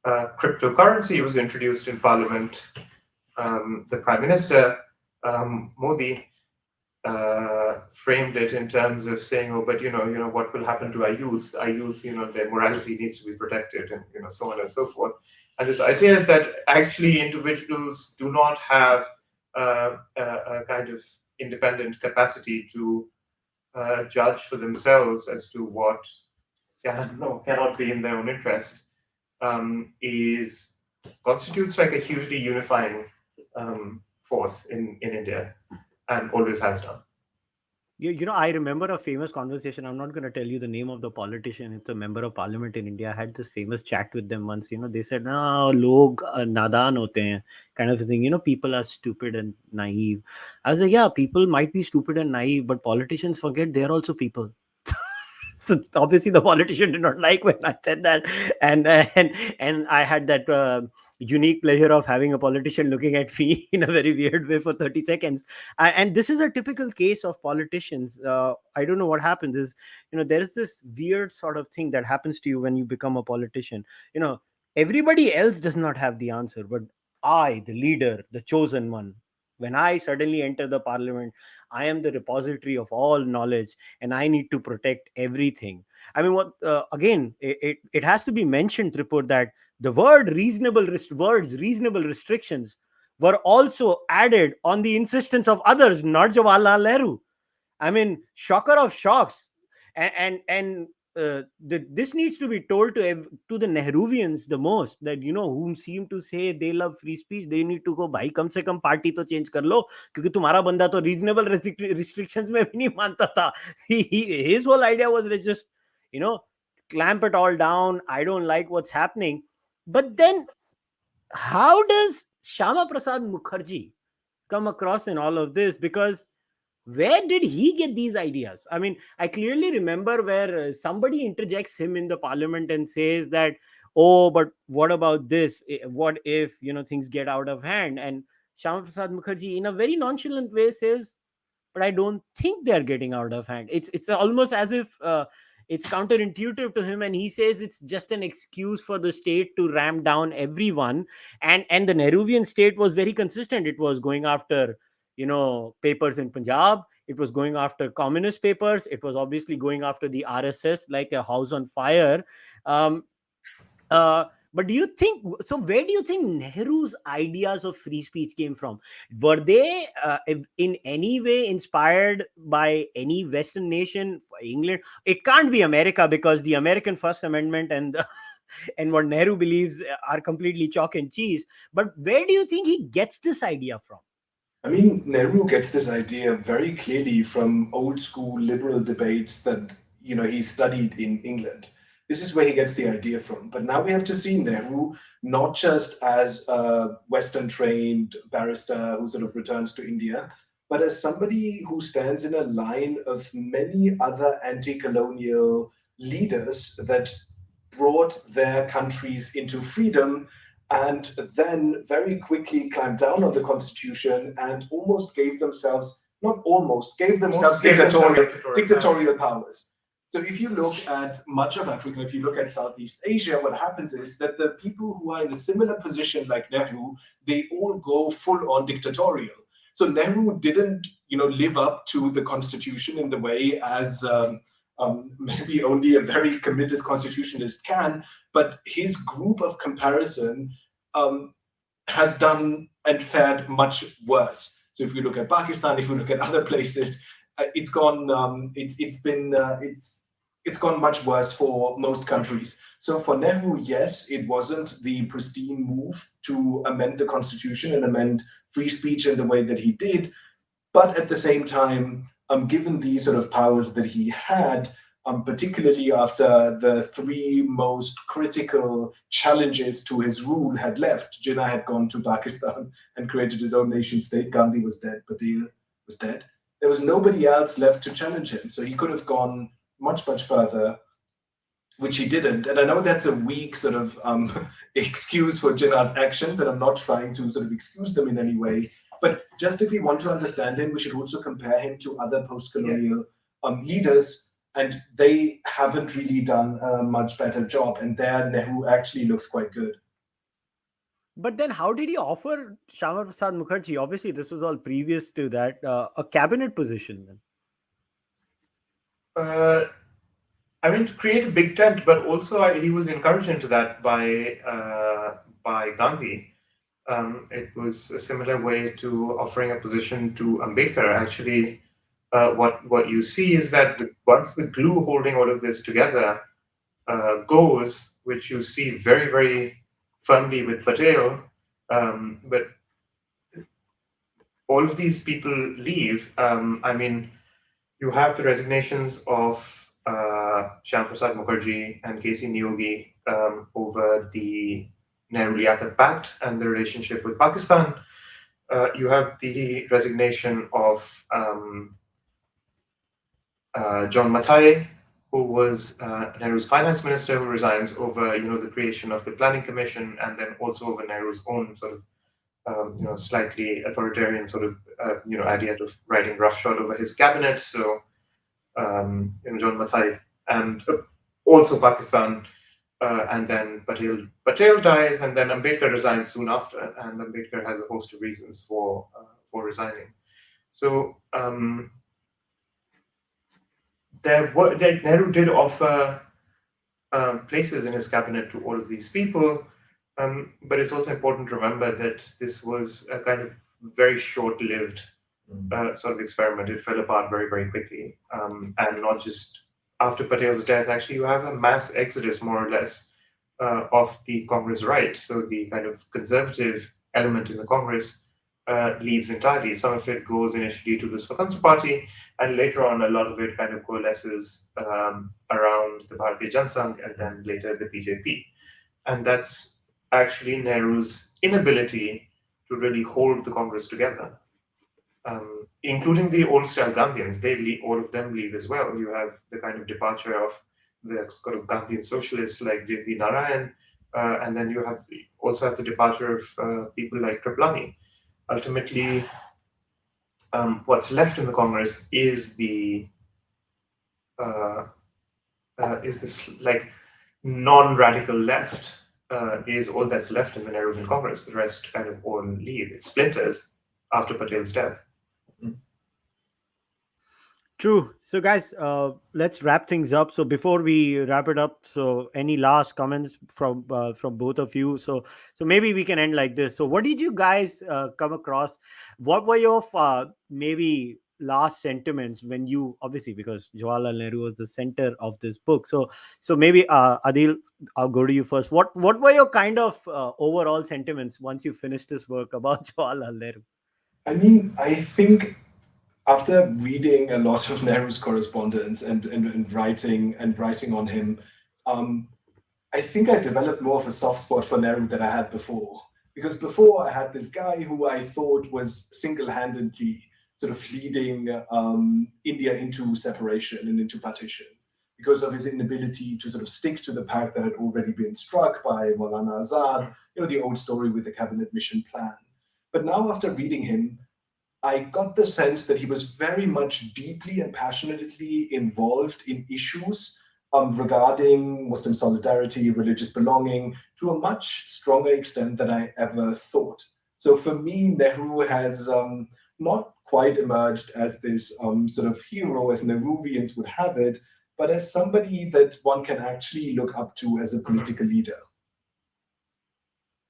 cryptocurrency was introduced in Parliament, the Prime Minister, Modi, framed it in terms of saying, oh, but what will happen to our youth? Our youth, their morality needs to be protected, and so on and so forth. And this idea that actually individuals do not have a kind of independent capacity to judge for themselves as to what can or cannot be in their own interest, constitutes like a hugely unifying force in India, and always has done. I remember a famous conversation. I'm not going to tell you the name of the politician. It's a member of parliament in India. I had this famous chat with them once. They said, "No, log nadan hote hain," kind of thing. People are stupid and naive. I was like, yeah, people might be stupid and naive, but politicians forget they're also people. So obviously the politician did not like when I said that, and I had that unique pleasure of having a politician looking at me in a very weird way for 30 seconds. And this is a typical case of politicians. I don't know what happens is, there is this weird sort of thing that happens to you when you become a politician. Everybody else does not have the answer, but I, the leader, the chosen one, when I suddenly enter the parliament, I am the repository of all knowledge, and I need to protect everything. I mean, what again? It has to be mentioned, Tripur, that the words reasonable restrictions were also added on the insistence of others, not Jawaharlal Nehru. I mean, shocker of shocks, and this needs to be told to to the Nehruvians the most, that whom seem to say they love free speech, they need to go, भाई कम से कम party तो change कर लो, क्योंकि तुम्हारा बंदा तो reasonable restrictions में भी नहीं मानता था. His whole idea was to just you know clamp it all down. I don't like what's happening. But then how does Syama Prasad Mookerjee come across in all of this? Because where did he get these ideas? I mean, I clearly remember where somebody interjects him in the parliament and says that, oh, but what about this? What if things get out of hand? And Syama Prasad Mukherjee, in a very nonchalant way, says, but I don't think they're getting out of hand. It's almost as if it's counterintuitive to him, and he says it's just an excuse for the state to ram down everyone. And the Nehruvian state was very consistent. It was going after papers in Punjab. It was going after communist papers. It was obviously going after the RSS like a house on fire. Um, uh, but do you think so? Where do you think Nehru's ideas of free speech came from? Were they in any way inspired by any Western nation, England? It can't be America, because the American First Amendment and and what Nehru believes are completely chalk and cheese. But where do you think he gets this idea from? I mean, Nehru gets this idea very clearly from old school liberal debates that he studied in England. This is where he gets the idea from. But now we have to see Nehru not just as a Western trained barrister who sort of returns to India, but as somebody who stands in a line of many other anti-colonial leaders that brought their countries into freedom and then very quickly clamped down on the constitution and almost gave themselves, not almost, gave themselves dictatorial powers. So if you look at much of Africa, if you look at Southeast Asia, what happens is that the people who are in a similar position like Nehru, they all go full on dictatorial. So Nehru didn't, live up to the constitution in the way as maybe only a very committed constitutionalist can, but his group of comparison has done and fared much worse. So if you look at Pakistan, if you look at other places, it's gone. It's gone much worse for most countries. So for Nehru, yes, it wasn't the pristine move to amend the constitution and amend free speech in the way that he did, but at the same time, given these sort of powers that he had, particularly after the three most critical challenges to his rule had left. Jinnah had gone to Pakistan and created his own nation state. Gandhi was dead. Patel was dead. There was nobody else left to challenge him. So he could have gone much, much further, which he didn't. And I know that's a weak sort of excuse for Jinnah's actions, and I'm not trying to sort of excuse them in any way. But just if we want to understand him, we should also compare him to other post-colonial leaders, and they haven't really done a much better job. And there, Nehru actually looks quite good. But then, how did he offer Syama Prasad Mookerjee? Obviously, this was all previous to that, a cabinet position. Then, I mean, to create a big tent, but also he was encouraged into that by Gandhi. It was a similar way to offering a position to Ambedkar. Actually, what you see is that once the glue holding all of this together goes, which you see very, very firmly with Patel, but all of these people leave. I mean, you have the resignations of Syama Prasad Mookerjee and K.C. Niyogi over the Nehru-Liaquat Pact and the relationship with Pakistan. You have the resignation of John Mathai, who was Nehru's finance minister, who resigns over the creation of the Planning Commission, and then also over Nehru's own sort of slightly authoritarian sort of idea of writing roughshod over his cabinet. So John Mathai and also Pakistan, and then Patel dies, and then Ambedkar resigns soon after, and Ambedkar has a host of reasons for resigning. So Nehru did offer places in his cabinet to all of these people, but it's also important to remember that this was a kind of very short-lived sort of experiment. It fell apart very, very quickly, and not just after Patel's death, actually you have a mass exodus, more or less, of the Congress right. So the kind of conservative element in the Congress leaves entirely. Some of it goes initially to the Swatantra Party, and later on, a lot of it kind of coalesces around the Bharatiya Jansangh and then later the BJP. And that's actually Nehru's inability to really hold the Congress together, including the old style Gandhians. All of them leave as well. You have the kind of departure of the sort of Gandhian socialists like J.P. Narayan, and then you also have the departure of people like Kripalani. Ultimately, what's left in the Congress uh, is this like non-radical left, is all that's left in the Nehruvian Congress. The rest kind of all leave. It splinters after Patel's death. True. So, guys, let's wrap things up. So, before we wrap it up, so any last comments from both of you? So maybe we can end like this. So, what did you guys come across? What were your maybe last sentiments when you, obviously, because Jawaharlal Nehru was the center of this book. So maybe Adil, I'll go to you first. What were your kind of overall sentiments once you finished this work about Jawaharlal Nehru? I mean, I think after reading a lot of Nehru's correspondence and writing on him, um, I think I developed more of a soft spot for Nehru than I had before. Because before I had this guy who I thought was single-handedly sort of leading India into separation and into partition because of his inability to sort of stick to the pact that had already been struck by Maulana Azad, the old story with the cabinet mission plan. But now after reading him, I got the sense that he was very much deeply and passionately involved in issues regarding Muslim solidarity, religious belonging, to a much stronger extent than I ever thought. So for me, Nehru has not quite emerged as this sort of hero, as Nehruvians would have it, but as somebody that one can actually look up to as a political leader.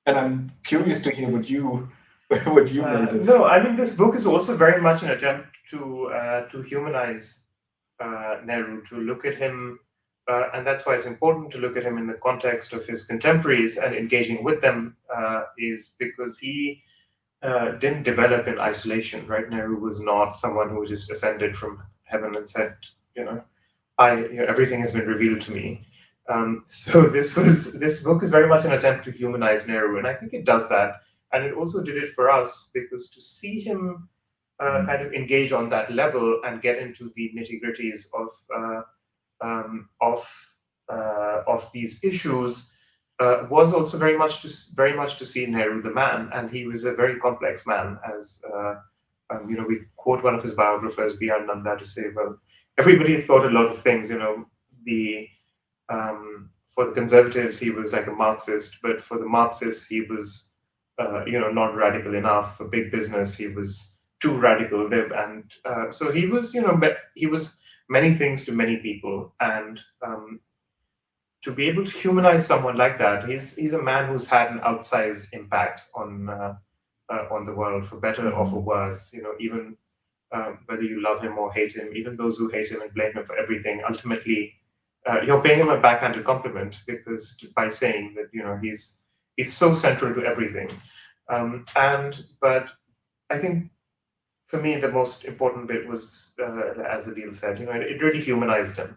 And I'm curious to hear what you made of. No, I mean this book is also very much an attempt to humanize Nehru, to look at him, and that's why it's important to look at him in the context of his contemporaries and engaging with them, is because he didn't develop in isolation, right? Nehru was not someone who just ascended from heaven and said, everything has been revealed to me. So this book is very much an attempt to humanize Nehru, and I think it does that. And it also did it for us because to see him kind of engage on that level and get into the nitty gritties of these issues was also very much to see Nehru the man, and he was a very complex man. As we quote one of his biographers, B.R. Nanda, to say, well, everybody thought a lot of things. For the conservatives, he was like a Marxist, but for the Marxists, he was not radical enough. For big business, he was too radical. So he was many things to many people, and to be able to humanize someone like that, he's a man who's had an outsized impact on the world, for better or for worse. Even whether you love him or hate him, even those who hate him and blame him for everything, ultimately you're paying him a backhanded compliment because by saying that he's so central to everything. But I think for me the most important bit was, as Adeel said, it really humanized him,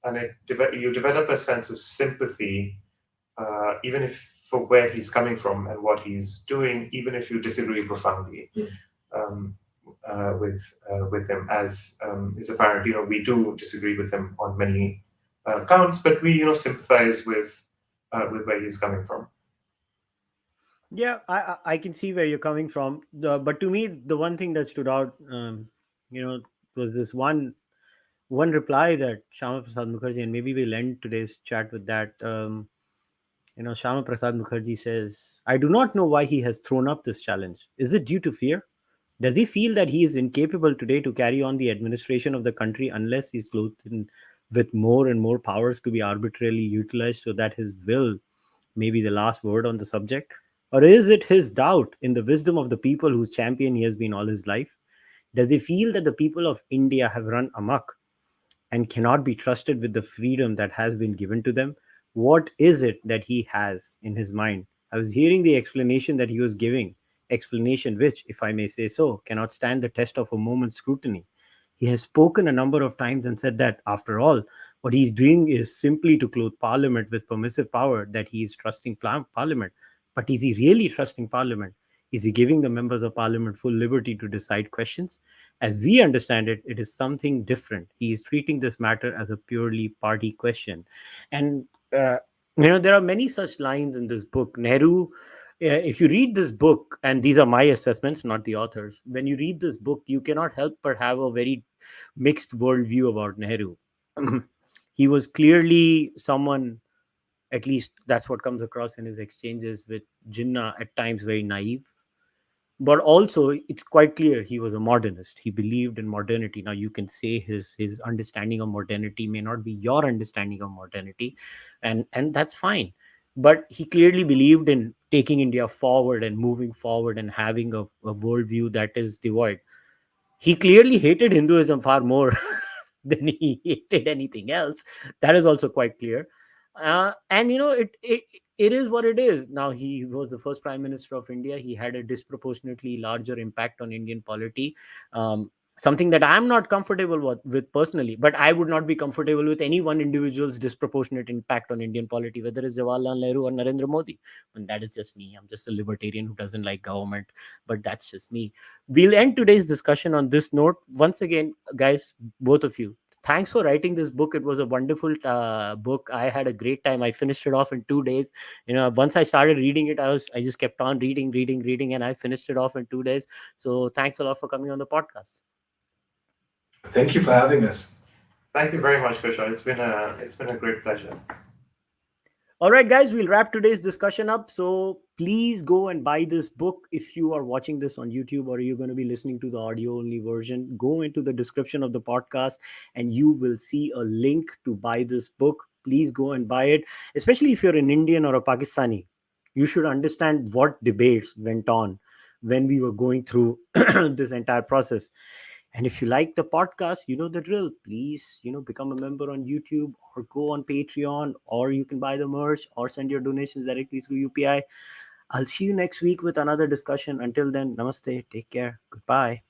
and you develop a sense of sympathy, even if for where he's coming from and what he's doing, even if you disagree profoundly with him, as is apparent. We do disagree with him on many counts, but we sympathize with where he's coming from. Yeah, I can see where you're coming from. But to me, the one thing that stood out, was this one reply that Syama Prasad Mookerjee, and maybe we'll end today's chat with that. Syama Prasad Mookerjee says, "I do not know why he has thrown up this challenge. Is it due to fear? Does he feel that he is incapable today to carry on the administration of the country unless he's clothed with more and more powers to be arbitrarily utilized so that his will may be the last word on the subject? Or is it his doubt in the wisdom of the people whose champion he has been all his life? Does he feel that the people of India have run amok? and cannot be trusted with the freedom that has been given to them? What is it that he has in his mind? I was hearing the explanation that he was giving, explanation which, if I may say so, cannot stand the test of a moment's scrutiny. He has spoken a number of times and said that, after all, what he's doing is simply to clothe Parliament with permissive power, that he is trusting Parliament. But is he really trusting Parliament? Is he giving the members of Parliament full liberty to decide questions? As we understand it, it is something different. He is treating this matter as a purely party question. And, uh, there are many such lines in this book. Nehru, if you read this book, and these are my assessments, not the authors, when you read this book, you cannot help but have a very mixed worldview about Nehru. He was clearly someone, at least that's what comes across in his exchanges with Jinnah, at times very naive, but also it's quite clear he was a modernist. He believed in modernity. Now you can say his understanding of modernity may not be your understanding of modernity, and that's fine, but he clearly believed in taking India forward and moving forward and having a worldview that is devoid. He clearly hated Hinduism far more than he hated anything else. That is also quite clear. And it is what it is. Now, he was the first prime minister of India. He had a disproportionately larger impact on Indian polity. Something that I'm not comfortable with personally, but I would not be comfortable with any one individual's disproportionate impact on Indian polity, whether it's Jawaharlal Nehru or Narendra Modi. And that is just me. I'm just a libertarian who doesn't like government, but that's just me. We'll end today's discussion on this note. Once again, guys, both of you, thanks for writing this book. It was a wonderful book. I had a great time. I finished it off in 2 days. Once I started reading it, I just kept on reading, and I finished it off in 2 days. So thanks a lot for coming on the podcast. Thank you for having us. Thank you very much, Kushal. It's been a great pleasure. All right, guys, we'll wrap today's discussion up. So please go and buy this book. If you are watching this on YouTube or you're going to be listening to the audio only version, go into the description of the podcast and you will see a link to buy this book. Please go and buy it, especially if you're an Indian or a Pakistani. You should understand what debates went on when we were going through this entire process. And if you like the podcast, you know the drill. Please, become a member on YouTube or go on Patreon, or you can buy the merch or send your donations directly through UPI. I'll see you next week with another discussion. Until then, namaste. Take care. Goodbye.